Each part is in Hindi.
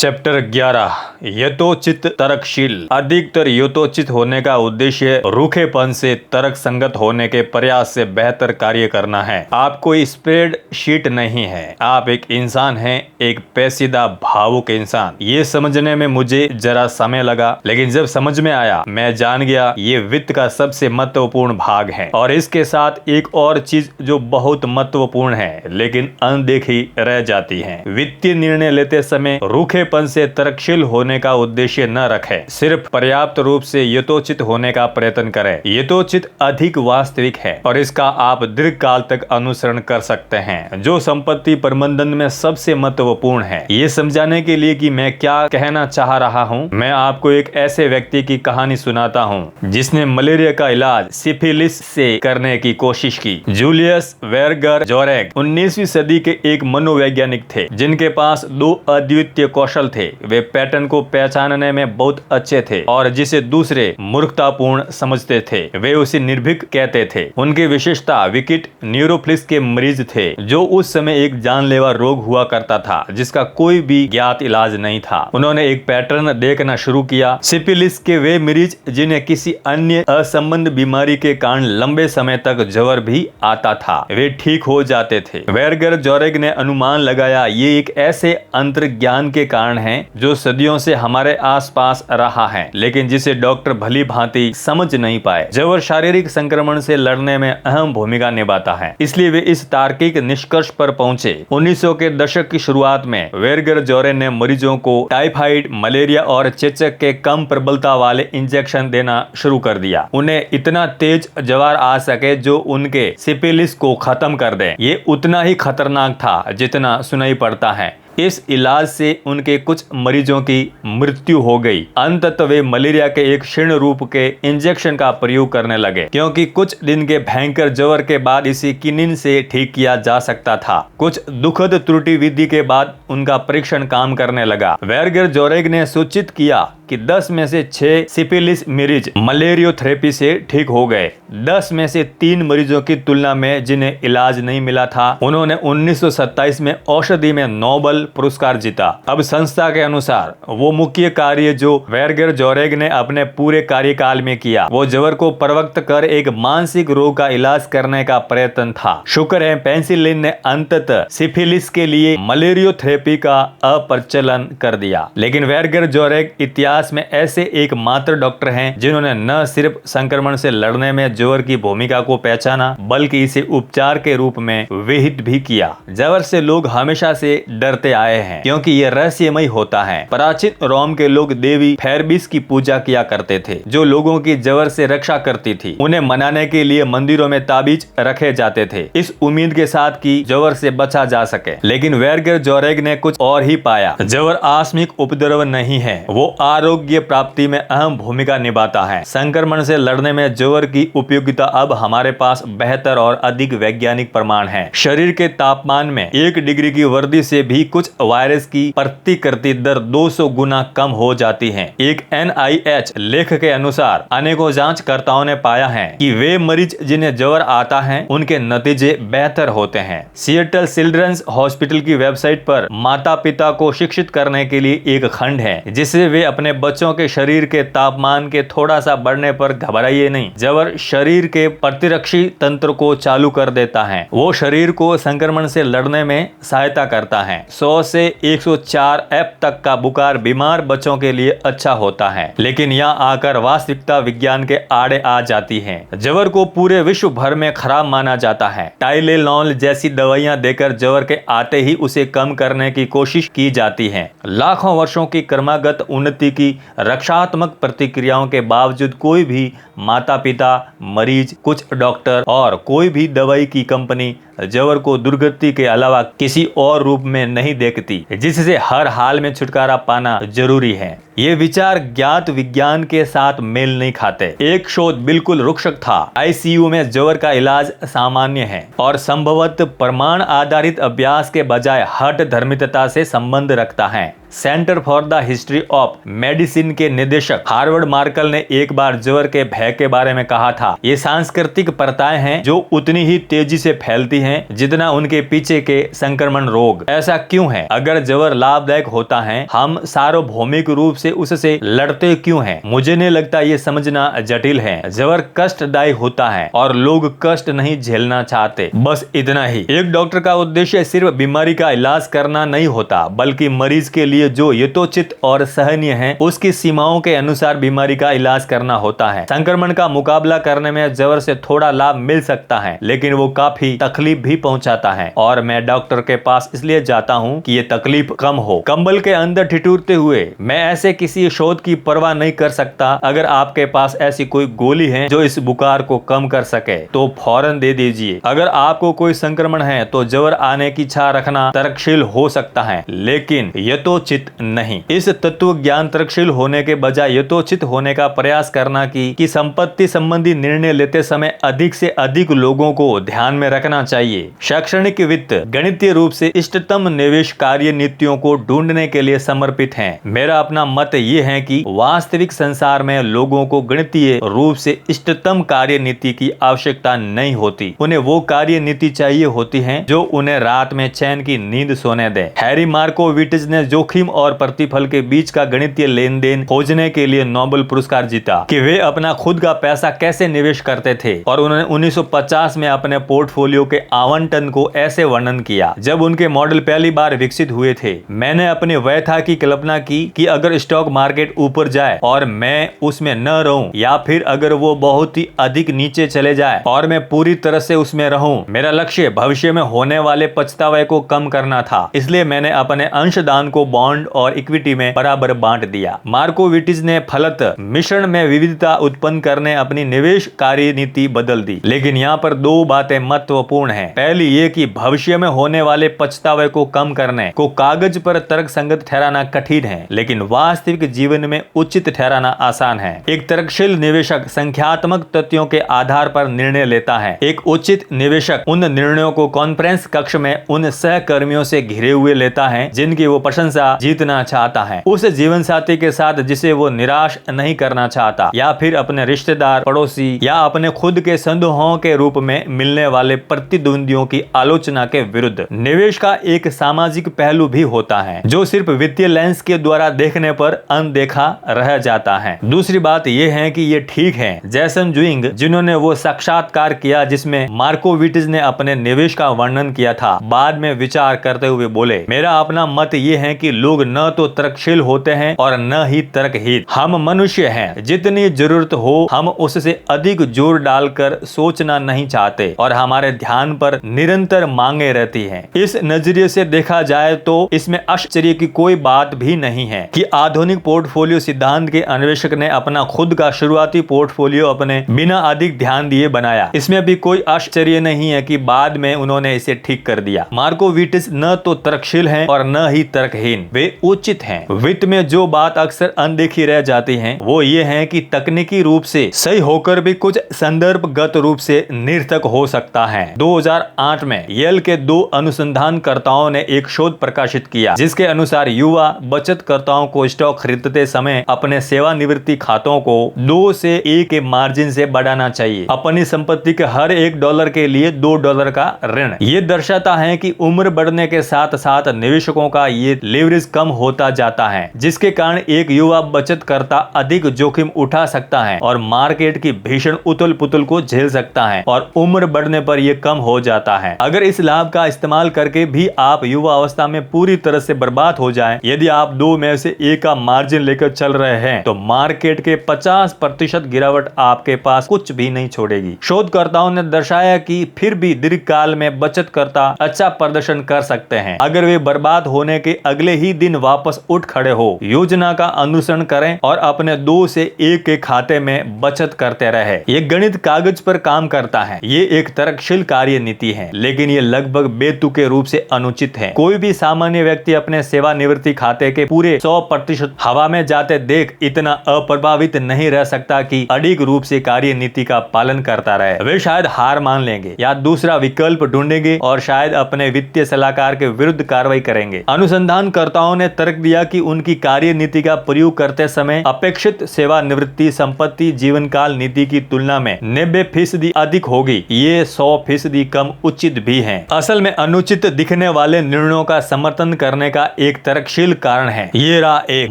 चैप्टर 11 यथोचित तर्कशील। अधिकतर यथोचित होने का उद्देश्य रूखेपन से तर्क संगत होने के प्रयास से बेहतर कार्य करना है। आप कोई स्प्रेड शीट नहीं है, आप एक इंसान हैं, एक पेचीदा भावुक इंसान। ये समझने में मुझे जरा समय लगा, लेकिन जब समझ में आया मैं जान गया ये वित्त का सबसे महत्वपूर्ण भाग है। और इसके साथ एक और चीज जो बहुत महत्वपूर्ण है लेकिन अनदेखी रह जाती है। वित्तीय निर्णय लेते समय रूखेपन से तर्कशील होने का उद्देश्य न रखें, सिर्फ पर्याप्त रूप से यथोचित होने का प्रयत्न करें। यथोचित अधिक वास्तविक है और इसका आप दीर्घकाल तक अनुसरण कर सकते हैं, जो संपत्ति प्रबंधन में सबसे महत्वपूर्ण है। ये समझाने के लिए कि मैं क्या कहना चाह रहा हूँ, मैं आपको एक ऐसे व्यक्ति की कहानी सुनाता हूँ जिसने मलेरिया का इलाज सिफिलिस से करने की कोशिश की। जूलियस वेर्गर जोरेग 19वीं सदी के एक मनोवैज्ञानिक थे जिनके पास दो अद्वितीय कौशल थे। वे पैटर्न को पहचानने में बहुत अच्छे थे और जिसे दूसरे मूर्खतापूर्ण समझते थे वे उसे निर्भीक कहते थे। उनकी विशेषता विकिट न्यूरोफिलिस के मरीज थे, जो उस समय एक जानलेवा रोग हुआ करता था जिसका कोई भी ज्ञात इलाज नहीं था। उन्होंने एक पैटर्न देखना शुरू किया। सिफिलिस के वे मरीज जिन्हें किसी अन्य असंबद्ध बीमारी के कारण लंबे समय तक ज्वर भी आता था, वे ठीक हो जाते थे। वेर्गर जोरेग ने अनुमान लगाया ये एक ऐसे अंतर्ज्ञान के कारण है जो सदियों से हमारे आसपास रहा है, लेकिन जिसे डॉक्टर भली भांति समझ नहीं पाए। ज्वर शारीरिक संक्रमण से लड़ने में अहम भूमिका निभाता है, इसलिए वे इस तार्किक निष्कर्ष पर पहुंचे। 1900 के दशक की शुरुआत में वेर्गर जोरेग ने मरीजों को टाइफाइड, मलेरिया और चेचक के कम प्रबलता वाले इंजेक्शन देना शुरू कर दिया। उन्हें इतना तेज ज्वर आ सके जो उनके सिफिलिस को खत्म कर दे। ये उतना ही खतरनाक था जितना सुनाई पड़ता है। इस इलाज से उनके कुछ मरीजों की मृत्यु हो गई। अंततः वे मलेरिया के एक क्षीण रूप के इंजेक्शन का प्रयोग करने लगे, क्योंकि कुछ दिन के भयंकर ज्वर के बाद इसे किनिन से ठीक किया जा सकता था। कुछ दुखद त्रुटि विधि के बाद उनका परीक्षण काम करने लगा। वेर्गर जोरेग ने सूचित किया कि 10 में से 6 सिफिलिस मरीज मलेरियोथेरेपी से ठीक हो गए। 10 में से 3 मरीजों की तुलना में जिन्हें इलाज नहीं मिला था, उन्होंने 1927 में औषधि में नोबेल पुरस्कार जीता। अब संस्था के अनुसार वो मुख्य कार्य जो वेर्गर जोरेग ने अपने पूरे कार्यकाल में किया वो ज्वर को प्रवक्त कर एक मानसिक रोग का इलाज करने का प्रयत्न था। शुक्र है पेनिसिलिन ने अंततः सिफिलिस के लिए मलेरियोथेरेपी का अप्रचलन कर दिया। लेकिन वेर्गर जोरेग इतिहास में ऐसे एकमात्र डॉक्टर हैं जिन्होंने न सिर्फ संक्रमण से लड़ने में ज्वर की भूमिका को पहचाना, बल्कि इसे उपचार के रूप में विहित भी किया। ज्वर से लोग हमेशा से डरते आए हैं क्योंकि यह रहस्यमय होता है। प्राचीन रोम के लोग देवी फेरबिस की पूजा किया करते थे, जो लोगों की ज्वर से रक्षा करती थी। उन्हें मनाने के लिए मंदिरों में ताबीज रखे जाते थे, इस उम्मीद के साथ कि ज्वर से बचा जा सके। लेकिन वेर्गर जोरेग ने कुछ और ही पाया। ज्वर आकस्मिक उपद्रव नहीं है, वो आरोग्य प्राप्ति में अहम भूमिका निभाता है। संक्रमण से लड़ने में ज्वर की उपयोगिता अब हमारे पास बेहतर और अधिक वैज्ञानिक प्रमाण है। शरीर के तापमान में 1 डिग्री की वृद्धि से भी कुछ वायरस की प्रतिकृति दर 200 गुना कम हो जाती है। एक NIH लेख के अनुसार अनेकों जांचकर्ताओं ने पाया है कि वे मरीज जिन्हें ज्वर आता है उनके नतीजे बेहतर होते हैं। सिएटल चिल्ड्रंस हॉस्पिटल की वेबसाइट पर माता पिता को शिक्षित करने के लिए एक खंड है जिससे वे अपने बच्चों के शरीर के तापमान के थोड़ा सा बढ़ने पर घबराइए नहीं। ज्वर शरीर के प्रतिरक्षी तंत्र को चालू कर देता है, वो शरीर को संक्रमण से लड़ने में सहायता करता है। 100 से 104 F तक का बुखार बीमार बच्चों के लिए अच्छा होता है, लेकिन यहाँ आकर वास्तविकता विज्ञान के आड़े आ जाती है। ज्वर को पूरे विश्व भर में खराब माना जाता है। टाइलेनॉल जैसी दवाइयां देकर ज्वर के आते ही उसे कम करने की कोशिश की जाती है। लाखों वर्षों की क्रमागत उन्नति की रक्षात्मक प्रतिक्रियाओं के बावजूद कोई भी माता पिता, मरीज, कुछ डॉक्टर और कोई भी दवाई की कंपनी ज्वर को दुर्गति के अलावा किसी और रूप में नहीं देखती, जिससे हर हाल में छुटकारा पाना जरूरी है। ये विचार ज्ञात विज्ञान के साथ मेल नहीं खाते। एक शोध बिल्कुल रुक्षक था। ICU में ज्वर का इलाज सामान्य है और संभवतः प्रमाण आधारित अभ्यास के बजाय हठ धर्मितता से संबंध रखता है। Centre for the history of medicine के निदेशक हार्वर्ड मार्कल ने एक बार ज्वर के भय के बारे में कहा था, ये सांस्कृतिक प्रथाएं हैं जो उतनी ही तेजी से फैलती हैं जितना उनके पीछे के संक्रमण रोग। ऐसा क्यों है? अगर ज्वर लाभदायक होता है, हम सार्वभौमिक रूप से उससे लड़ते क्यों हैं? मुझे नहीं लगता ये समझना जटिल है। ज्वर कष्टदायी होता है और लोग कष्ट नहीं झेलना चाहते, बस इतना ही। एक डॉक्टर का उद्देश्य सिर्फ बीमारी का इलाज करना नहीं होता, बल्कि मरीज के लिए जो यथोचित और सहनीय है उसकी सीमाओं के अनुसार बीमारी का इलाज करना होता है। संक्रमण का मुकाबला करने में ज्वर से थोड़ा लाभ मिल सकता है, लेकिन वो काफी तकलीफ भी पहुंचाता है, और मैं डॉक्टर के पास इसलिए जाता हूं कि ये तकलीफ कम हो। कंबल के अंदर ठिठुरते हुए मैं ऐसे किसी शोध की परवाह नहीं कर सकता। अगर आपके पास ऐसी कोई गोली है जो इस बुखार को कम कर सके तो फौरन दे दीजिए। अगर आपको कोई संक्रमण है तो ज्वर आने की इच्छा रखना तर्कशील हो सकता है, लेकिन यथोचित नहीं। इस तत्व ज्ञान तर्कशील होने के बजाय यथोचित होने का प्रयास करना कि संपत्ति संबंधी निर्णय लेते समय अधिक से अधिक लोगों को ध्यान में रखना चाहिए। शैक्षणिक वित्त गणितीय रूप से इष्टतम निवेश कार्य नीतियों को ढूंढने के लिए समर्पित है। मेरा अपना मत ये है कि वास्तविक संसार में लोगों को गणितीय रूप से इष्टतम कार्य नीति की आवश्यकता नहीं होती। उन्हें वो कार्य नीति चाहिए होती है जो उन्हें रात में चैन की नींद सोने दे। हैरी मार्कोविटिज ने जोखिम और प्रतिफल के बीच का गणितीय लेन देन खोजने के लिए नोबेल पुरस्कार जीता कि वे अपना खुद का पैसा कैसे निवेश करते थे, और उन्होंने 1950 में अपने पोर्टफोलियो के आवंटन को ऐसे वर्णन किया। जब उनके मॉडल पहली बार विकसित हुए थे, मैंने अपनी व्यथा की कल्पना की कि अगर स्टॉक मार्केट ऊपर जाए और मैं उसमें न रहूं, या फिर अगर वो बहुत ही अधिक नीचे चले जाए और मैं पूरी तरह से उसमें रहूं। मेरा लक्ष्य भविष्य में होने वाले पछतावे को कम करना था, इसलिए मैंने अपने अंशदान को बॉन्ड और इक्विटी में बराबर बांट दिया। मार्कोविटिज ने फलत मिश्रण में विविधता उत्पन्न करने अपनी निवेश कार्य नीति बदल दी। लेकिन यहाँ पर दो बातें महत्वपूर्ण हैं। पहली ये कि भविष्य में होने वाले पछतावे को कम करने को कागज पर तर्कसंगत ठहराना कठिन है, लेकिन वास्तविक जीवन में उचित ठहराना आसान है। एक तर्कशील निवेशक संख्यात्मक तथ्यों के आधार पर निर्णय लेता है। एक उचित निवेशक उन निर्णयों को कॉन्फ्रेंस कक्ष में उन सहकर्मियों से घिरे हुए लेता है जिनकी वो प्रशंसा जीतना चाहता है, उस जीवन साथी के साथ जिसे वो निराश नहीं करना चाहता, या फिर अपने रिश्तेदार, पड़ोसी या अपने खुद के संदेहों के रूप में मिलने वाले प्रतिद्वंदियों की आलोचना के विरुद्ध। निवेश का एक सामाजिक पहलू भी होता है जो सिर्फ वित्तीय लेंस के द्वारा देखने पर अनदेखा रह जाता है। दूसरी बात यह है कि ये ठीक है जैसन जुइंग, जिन्होंने वो साक्षात्कार किया जिसमें मार्कोविटिज ने अपने निवेश का वर्णन किया था, बाद में विचार करते हुए बोले, मेरा अपना मत ये है कि लोग न तो तर्कशील होते हैं और न ही तर्कहीन। हम मनुष्य हैं, जितनी जरूरत हो हम उससे अधिक जोर डालकर सोचना नहीं चाहते और हमारे ध्यान पर निरंतर मांगे रहती हैं। इस नजरिए से देखा जाए तो इसमें आश्चर्य की कोई बात भी नहीं है कि आधुनिक पोर्टफोलियो सिद्धांत के अन्वेषक ने अपना खुद का शुरुआती पोर्टफोलियो अपने बिना अधिक ध्यान दिए बनाया। इसमें भी कोई आश्चर्य नहीं है कि बाद में उन्होंने इसे ठीक कर दिया। मार्कोविटिज न तो तर्कशील हैं और न ही तर्कहीन, वे उचित हैं। वित्त में जो बात अक्सर अनदेखी रह जाती है वो ये है कि तकनीकी रूप से सही होकर भी कुछ संदर्भगत रूप से निरर्थक हो सकता है। 2008 में येल के दो अनुसंधानकर्ताओं ने एक शोध प्रकाशित किया जिसके अनुसार युवा बचतकर्ताओं को स्टॉक खरीदते समय अपने सेवानिवृत्ति खातों को 2 से 1 के मार्जिन से बढ़ाना चाहिए। अपनी संपत्ति के हर $1 के लिए $2 का ऋण। ये दर्शाता है कि उम्र बढ़ने के साथ साथ निवेशकों का ये लेवरेज कम होता जाता है, जिसके कारण एक युवा बचतकर्ता अधिक जोखिम उठा सकता है और मार्केट की भीषण उथल पुथल को झेल सकता है, और उम्र बढ़ने पर यह कम हो जाता है। अगर इस लाभ का इस्तेमाल करके भी आप युवा अवस्था में पूरी तरह से बर्बाद हो जाएं, यदि आप 2 में से 1 का मार्जिन लेकर चल रहे हैं तो मार्केट के 50% गिरावट आपके पास कुछ भी नहीं छोड़ेगी। शोधकर्ताओं ने दर्शाया कि फिर भी दीर्घकाल में बचतकर्ता अच्छा प्रदर्शन कर सकते हैं अगर वे बर्बाद होने के अगले ही दिन वापस उठ खड़े हो। योजना का अनुसरण करें और अपने 2 से 1 के खाते में बचत करते रहे। ये गणित कागज पर काम करता है, ये एक तर्कशील कार्य नीति है, लेकिन ये लगभग बेतुके रूप से अनुचित है। कोई भी सामान्य व्यक्ति अपने सेवानिवृत्ति खाते के पूरे 100% हवा में जाते देख इतना अप्रभावित नहीं रह सकता कि अडिग रूप से कार्य नीति का पालन करता रहे। वे शायद हार मान लेंगे या दूसरा विकल्प ढूंढेंगे और शायद अपने वित्तीय सलाहकार के विरुद्ध कार्रवाई करेंगे। अनुसंधानकर्ताओं निवेशकों ने तर्क दिया कि उनकी कार्य नीति का प्रयोग करते समय अपेक्षित सेवानिवृत्ति संपत्ति जीवन काल नीति की तुलना में 90% अधिक होगी। ये 100% कम उचित भी है। असल में अनुचित दिखने वाले निर्णयों का समर्थन करने का एक तर्कशील कारण है। ये रहा एक,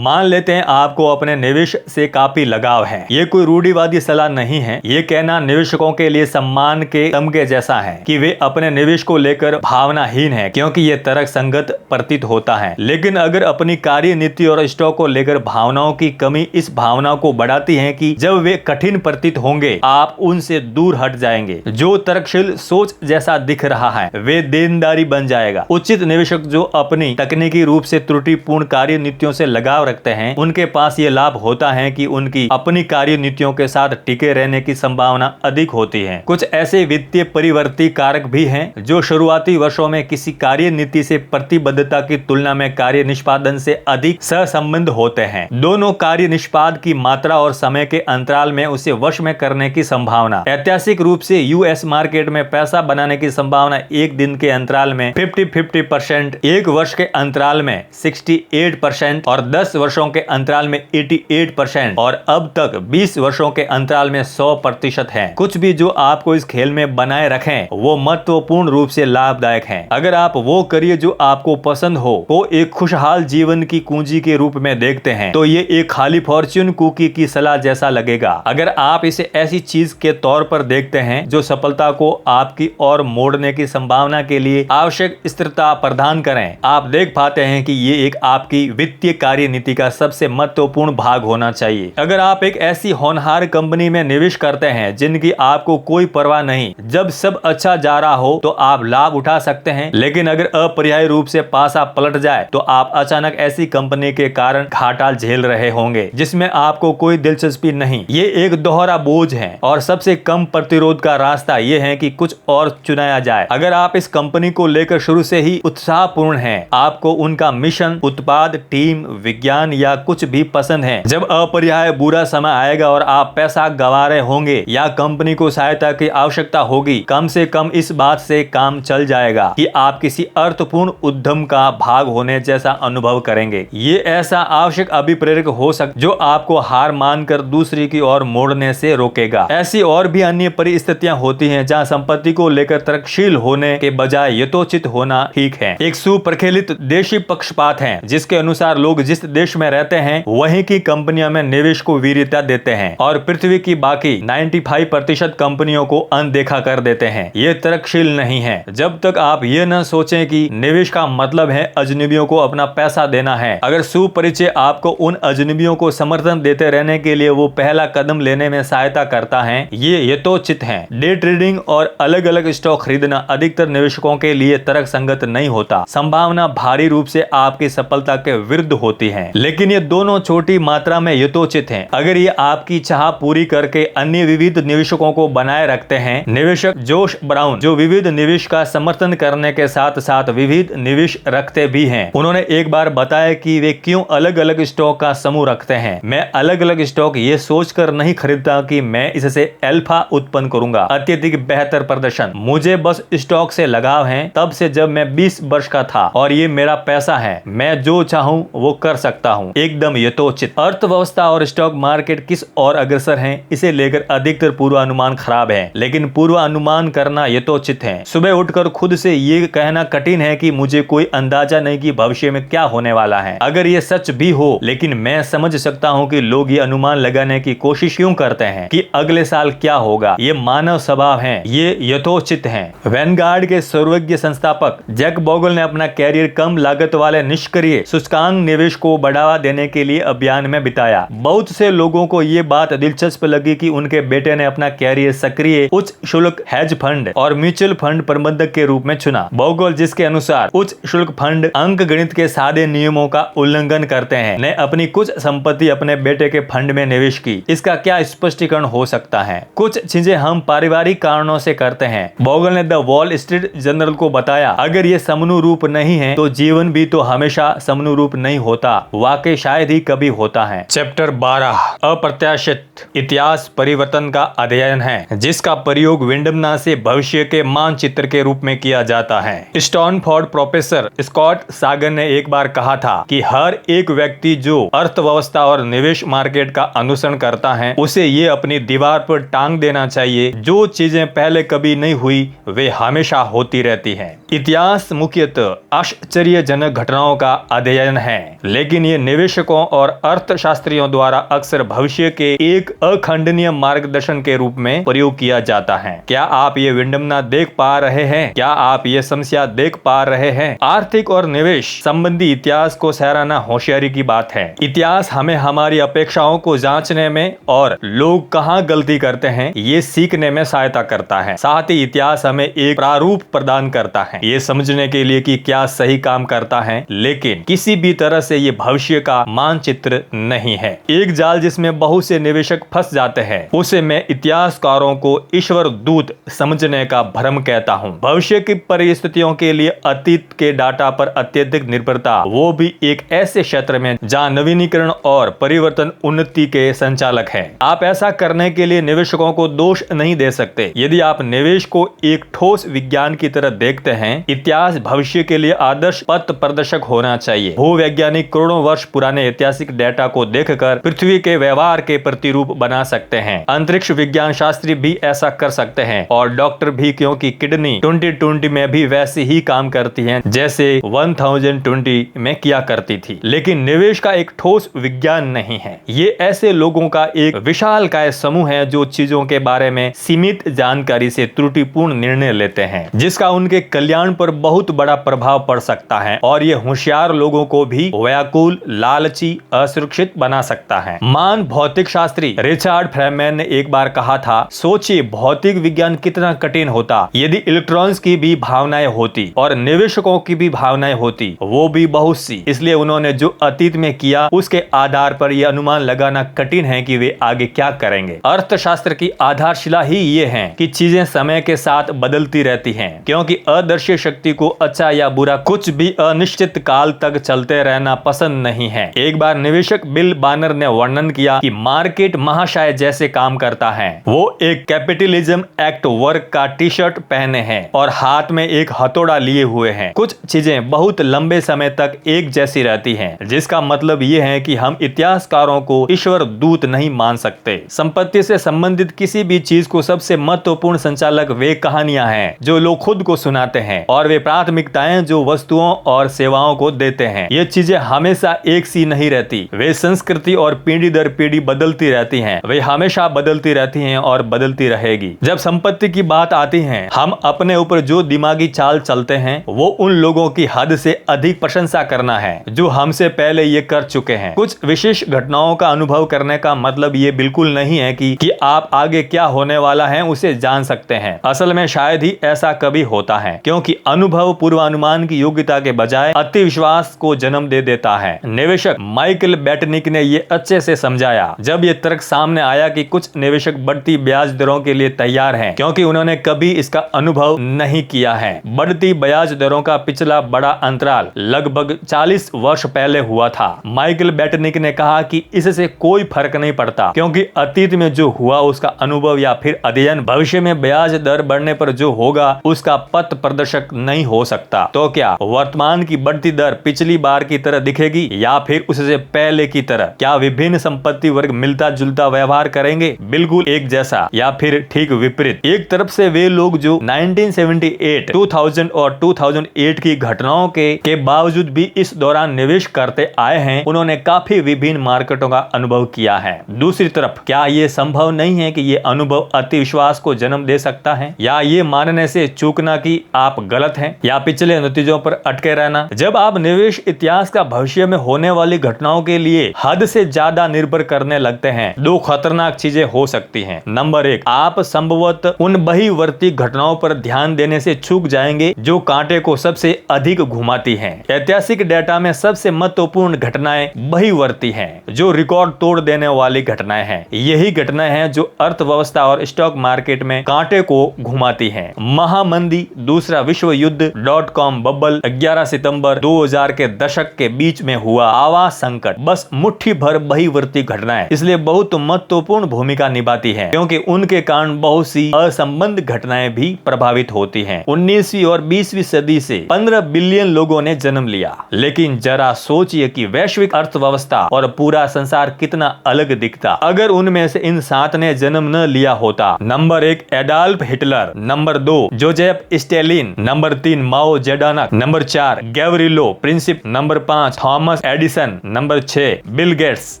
मान लेते हैं आपको अपने निवेश से काफी लगाव है। ये कोई रूढ़िवादी सलाह नहीं है। ये कहना निवेशकों के लिए सम्मान के तमगे जैसा है कि वे अपने निवेश को लेकर भावनाहीन है, क्योंकि ये तर्क संगत प्रतीत होता है। लेकिन अगर अपनी कार्य नीति और स्टॉक को लेकर भावनाओं की कमी इस भावना को बढ़ाती है कि जब वे कठिन प्रतीत होंगे आप उनसे दूर हट जाएंगे, जो तर्कशील सोच जैसा दिख रहा है वे देनदारी बन जाएगा। उचित निवेशक जो अपनी तकनीकी रूप से त्रुटिपूर्ण कार्य नीतियों से लगाव रखते हैं, उनके पास ये लाभ होता है कि उनकी अपनी कार्य नीतियों के साथ टिके रहने की संभावना अधिक होती है। कुछ ऐसे वित्तीय परिवर्ती कारक भी हैं जो शुरुआती वर्षों में किसी कार्य नीति से प्रतिबद्धता की तुलना में कार्य निष्पादन से अधिक सहसंबंध होते हैं। दोनों कार्य निष्पाद की मात्रा और समय के अंतराल में उसे वश में करने की संभावना। ऐतिहासिक रूप से यूएस मार्केट में पैसा बनाने की संभावना एक दिन के अंतराल में 50-50%, एक वर्ष के अंतराल में 68% और 10 वर्षों के अंतराल में 88% और अब तक 20 वर्षों के अंतराल में 100% है। कुछ भी जो आपको इस खेल में बनाए रखें वो महत्वपूर्ण रूप से लाभदायक है। अगर आप वो करिए जो आपको पसंद हो, को एक खुशहाल जीवन की कुंजी के रूप में देखते हैं, तो ये एक खाली फॉर्च्यून कुकी की सलाह जैसा लगेगा। अगर आप इसे ऐसी चीज के तौर पर देखते हैं जो सफलता को आपकी ओर मोड़ने की संभावना के लिए आवश्यक स्थिरता प्रदान करें, आप देख पाते हैं कि ये एक आपकी वित्तीय कार्य नीति का सबसे महत्वपूर्ण भाग होना चाहिए। अगर आप एक ऐसी होनहार कंपनी में निवेश करते हैं जिनकी आपको कोई परवाह नहीं, जब सब अच्छा जा रहा हो तो आप लाभ उठा सकते हैं, लेकिन अगर अपरिहार्य रूप से पासा पलट जाए तो आप अचानक ऐसी कंपनी के कारण घाटा झेल रहे होंगे जिसमें आपको कोई दिलचस्पी नहीं। ये एक दोहरा बोझ है और सबसे कम प्रतिरोध का रास्ता ये है कि कुछ और चुनाया जाए। अगर आप इस कंपनी को लेकर शुरू से ही उत्साहपूर्ण हैं, आपको उनका मिशन, उत्पाद, टीम, विज्ञान या कुछ भी पसंद है, जब अपरिहार्य बुरा समय आएगा और आप पैसा गंवा रहे होंगे या कंपनी को सहायता की आवश्यकता होगी, कम से कम इस बात से काम चल जाएगा कि आप किसी अर्थपूर्ण उद्यम का भाग होने जैसा अनुभव करेंगे। ये ऐसा आवश्यक अभिप्रेरक हो सकता जो आपको हार मानकर दूसरी की ओर मोड़ने से रोकेगा। ऐसी और भी अन्य परिस्थितियां होती हैं जहां संपत्ति को लेकर तर्कशील होने के बजाय यथोचित होना ठीक है। एक सुप्रखेलित देशी पक्षपात है जिसके अनुसार लोग जिस देश में रहते हैं वहीं की कंपनियों में निवेश को वीरता देते हैं और पृथ्वी की बाकी 95% कंपनियों को अनदेखा कर देते हैं। ये तर्कशील नहीं है जब तक आप ये न सोचें कि निवेश का मतलब है अजनबियों को अपना पैसा देना है। अगर सुपरिचय आपको उन अजनबियों को समर्थन देते रहने के लिए वो पहला कदम लेने में सहायता करता है, ये यथोचित है। डे ट्रेडिंग और अलग अलग स्टॉक खरीदना अधिकतर निवेशकों के लिए तर्क संगत नहीं होता। संभावना भारी रूप से आपकी सफलता के विरुद्ध होती है, लेकिन ये दोनों छोटी मात्रा में यथोचित हैं। अगर ये आपकी चाह पूरी करके अन्य विविध निवेशकों को बनाए रखते हैं। निवेशक जोश ब्राउन, जो विविध निवेश का समर्थन करने के साथ साथ विविध निवेश रखते भी हैं, उन्होंने एक बार बताया कि वे क्यों अलग अलग स्टॉक का समूह रखते हैं। मैं अलग अलग स्टॉक ये सोचकर नहीं खरीदता कि मैं इससे अल्फा उत्पन्न करूंगा, अत्यधिक बेहतर प्रदर्शन। मुझे बस स्टॉक से लगाव है तब से जब मैं 20 वर्ष का था और ये मेरा पैसा है, मैं जो चाहूं वो कर सकता हूं। एकदम यथोचित। अर्थव्यवस्था और स्टॉक मार्केट किस और अग्रसर हैं, इसे लेकर अधिकतर पूर्वानुमान खराब है, लेकिन पूर्वानुमान करना यथोचित है। सुबह उठकर खुद से ये कहना कठिन है कि मुझे कोई अंदाजा नहीं कि भविष्य में क्या होने वाला है। अगर ये सच भी हो, लेकिन मैं समझ सकता हूँ कि लोग ये अनुमान लगाने की कोशिश क्यों करते हैं कि अगले साल क्या होगा। ये मानव स्वभाव है, ये यथोचित है। वैनगार्ड के सर्वज्ञ संस्थापक जैक बोगल ने अपना कैरियर कम लागत वाले निष्क्रिय सूचकांक निवेश को बढ़ावा देने के लिए अभियान में बिताया। बहुत से लोगों को ये बात दिलचस्प लगी कि उनके बेटे ने अपना कैरियर सक्रिय उच्च शुल्क हेज फंड और म्यूचुअल फंड प्रबंधक के रूप में चुना। बोगल, जिसके अनुसार उच्च शुल्क फंड अंक गणित के सादे नियमों का उल्लंघन करते हैं, ने अपनी कुछ संपत्ति अपने बेटे के फंड में निवेश की। इसका क्या स्पष्टीकरण हो सकता है? कुछ चीजें हम पारिवारिक कारणों से करते हैं। बोगल ने द वॉल स्ट्रीट जर्नल को बताया, अगर ये समनुरूप नहीं है तो जीवन भी तो हमेशा समनुरूप नहीं होता, वाकई शायद ही कभी होता है। चैप्टर 12 अप्रत्याशित इतिहास परिवर्तन का अध्ययन है, जिसका प्रयोग विडंबना से भविष्य के मानचित्र के रूप में किया जाता है। स्टैनफोर्ड प्रोफेसर स्कॉट सागर ने एक बार कहा था कि हर एक व्यक्ति जो अर्थव्यवस्था और निवेश मार्केट का अनुसरण करता है उसे ये अपनी दीवार पर टांग देना चाहिए, जो चीजें पहले कभी नहीं हुई वे हमेशा होती रहती हैं। इतिहास मुख्यतः आश्चर्यजनक घटनाओं का अध्ययन है, लेकिन ये निवेशकों और अर्थशास्त्रियों द्वारा अक्सर भविष्य के एक अखंडनीय मार्गदर्शन के रूप में प्रयोग किया जाता है। क्या आप ये विडंबना देख पा रहे हैं? क्या आप ये समस्या देख पा रहे हैं? आर्थिक और निवेश संबंधी इतिहास को सराहना होशियारी की बात है। इतिहास हमें हमारी अपेक्षाओं को जांचने में और लोग कहाँ गलती करते हैं ये सीखने में सहायता करता है। साथ ही इतिहास हमें एक प्रारूप प्रदान करता है ये समझने के लिए कि क्या सही काम करता है, लेकिन किसी भी तरह से ये भविष्य का मानचित्र नहीं है। एक जाल जिसमें बहुत से निवेशक फंस जाते हैं उसे मैं इतिहासकारों को ईश्वर दूत समझने का भ्रम कहता हूँ। भविष्य की परिस्थितियों के लिए अतीत के डाटा पर अत्यधिक निर्भरता, वो भी एक ऐसे क्षेत्र में जहाँ नवीनीकरण और परिवर्तन उन्नति के संचालक है। आप ऐसा करने के लिए निवेशकों को दोष नहीं दे सकते। यदि आप निवेश को एक ठोस विज्ञान की तरह देखते हैं, इतिहास भविष्य के लिए आदर्श पथ प्रदर्शक होना चाहिए। भूवैज्ञानिक करोड़ों वर्ष पुराने ऐतिहासिक डेटा को देखकर पृथ्वी के व्यवहार के प्रतिरूप बना सकते हैं। अंतरिक्ष विज्ञान शास्त्री भी ऐसा कर सकते हैं और डॉक्टर भी, क्योंकि किडनी 2020 में भी वैसे ही काम करती है जैसे 1020 में किया करती थी। लेकिन निवेश का एक ठोस विज्ञान नहीं है। ये ऐसे लोगों का एक विशालकाय समूह है जो चीजों के बारे में सीमित जानकारी से त्रुटिपूर्ण निर्णय लेते हैं, जिसका उनके कल्याण पर बहुत बड़ा प्रभाव पड़ सकता है और ये होशियार लोगों को भी व्याकुल, लालची, असुरक्षित बना सकता है। महान भौतिक शास्त्री रिचर्ड फेनमैन ने एक बार कहा था, सोचिए भौतिक विज्ञान कितना कठिन होता यदि इलेक्ट्रॉन्स की भी भावनाएं होती और निवेशकों की भी भावनाएं होती, वो भी बहुत सी। इसलिए उन्होंने जो अतीत में किया उसके आधार पर यह अनुमान लगाना कठिन है कि वे आगे क्या करेंगे। अर्थशास्त्र की आधारशिला ही ये है कि चीजें समय के साथ बदलती रहती हैं, क्योंकि अदृश्य शक्ति को अच्छा या बुरा कुछ भी अनिश्चित काल तक चलते रहना पसंद नहीं है। एक बार निवेशक बिल बानर ने वर्णन किया कि मार्केट महाशय जैसे काम करता है। वो एक कैपिटलिज्म एक्ट वर्क का टी शर्ट पहने हैं और हाथ में एक हथौड़ा लिए हुए हैं। कुछ चीजें बहुत लंबे समय तक एक जैसी रहती हैं, जिसका मतलब ये है कि हम इतिहासकारों को ईश्वर दूत नहीं मान सकते। संपत्ति से संबंधित किसी भी चीज को सबसे महत्वपूर्ण संचालक वे कहानियां हैं जो लोग खुद को सुनाते हैं, और वे प्राथमिकताएं जो वस्तुओं और सेवाओं को देते हैं। ये चीजें हमेशा एक सी नहीं रहती। वे संस्कृति और पीढ़ी दर पीढ़ी बदलती रहती हैं। वे हमेशा बदलती रहती हैं और बदलती रहेगी। जब संपत्ति की बात आती है, हम अपने ऊपर जो दिमागी चाल चलते हैं वो उन लोगों की हद से अधिक प्रशंसा करना है जो हमसे पहले ये कर चुके हैं। कुछ विशेष घटनाओं का अनुभव करने का मतलब ये बिल्कुल नहीं है कि आप आगे क्या होने वाला है उसे जान सकते हैं। असल में शायद ही ऐसा कभी होता है, क्योंकि अनुभव पूर्वानुमान की योग्यता के बजाय अति विश्वास को जन्म दे देता है। निवेशक माइकल बेटनिक ने ये अच्छे से समझाया जब ये तर्क सामने आया कि कुछ निवेशक बढ़ती ब्याज दरों के लिए तैयार हैं, क्योंकि उन्होंने कभी इसका अनुभव नहीं किया है। बढ़ती ब्याज दरों का पिछला बड़ा अंतराल लगभग 40 वर्ष पहले हुआ था। माइकल बेटनिक ने कहा कि इससे कोई फर्क नहीं पड़ता, क्योंकि अतीत में जो हुआ उसका अनुभव या फिर अध्ययन भविष्य में ब्याज दर बढ़ने पर जो होगा उसका पथ प्रदर्शक नहीं हो सकता। तो क्या वर्तमान की बढ़ती दर पिछली बार की तरह दिखेगी या फिर उससे पहले की तरह? क्या विभिन्न संपत्ति वर्ग मिलता जुलता व्यवहार करेंगे, बिल्कुल एक जैसा, या फिर ठीक विपरीत? एक तरफ से वे लोग जो 1978, 2000 और 2008 की घटनाओं के बावजूद भी इस दौरान निवेश करते आए हैं, उन्होंने काफी विभिन्न मार्केटों का अनुभव किया है। दूसरी तरफ क्या ये संभव नहीं है कि ये अनुभव अति विश्वास को जन्म दे सकता है, या ये मानने से चूकना कि आप गलत हैं, या पिछले नतीजों पर अटके रहना? जब आप निवेश इतिहास का भविष्य में होने वाली घटनाओं के लिए हद से ज्यादा निर्भर करने लगते हैं, दो खतरनाक चीजें हो सकती हैं। नंबर एक, आप संभवतः उन बहिर्वर्ती घटनाओं पर ध्यान देने से चूक जाएंगे जो कांटे को सबसे अधिक घुमाती हैं। ऐतिहासिक डेटा में सबसे महत्वपूर्ण घटनाएं बहिर्वर्ती हैं, जो रिकॉर्ड तोड़ देने वाली घटनाएं हैं। यही घटनाएं हैं जो अर्थव्यवस्था और स्टॉक मार्केट में कांटे को घुमाती हैं। महामंदी, दूसरा विश्व युद्ध .com बबल 11 सितंबर 2000 के दशक के बीच में हुआ आवास संकट बस मुट्ठी भर बहिर्वर्ती घटनाएं इसलिए बहुत महत्वपूर्ण भूमिका निभाती हैं, क्योंकि उनके कारण बहुत सी असंबद्ध घटनाएं भी प्रभावित होती हैं। 19वीं और 20वीं सदी से 15 बिलियन लोगों ने जन्म लिया, लेकिन जरा सोचिए कि वैश्विक अर्थव्यवस्था और पूरा संसार कितना अलग दिखता अगर उनमें से इन 7 ने जन्म न लिया होता। Number 1 Adolf Hitler, number 2 Joseph Stalin, number 3 Mao Zedong, number 4 Gavrilo Princip, number 5 Thomas Edison, number 6 Bill Gates,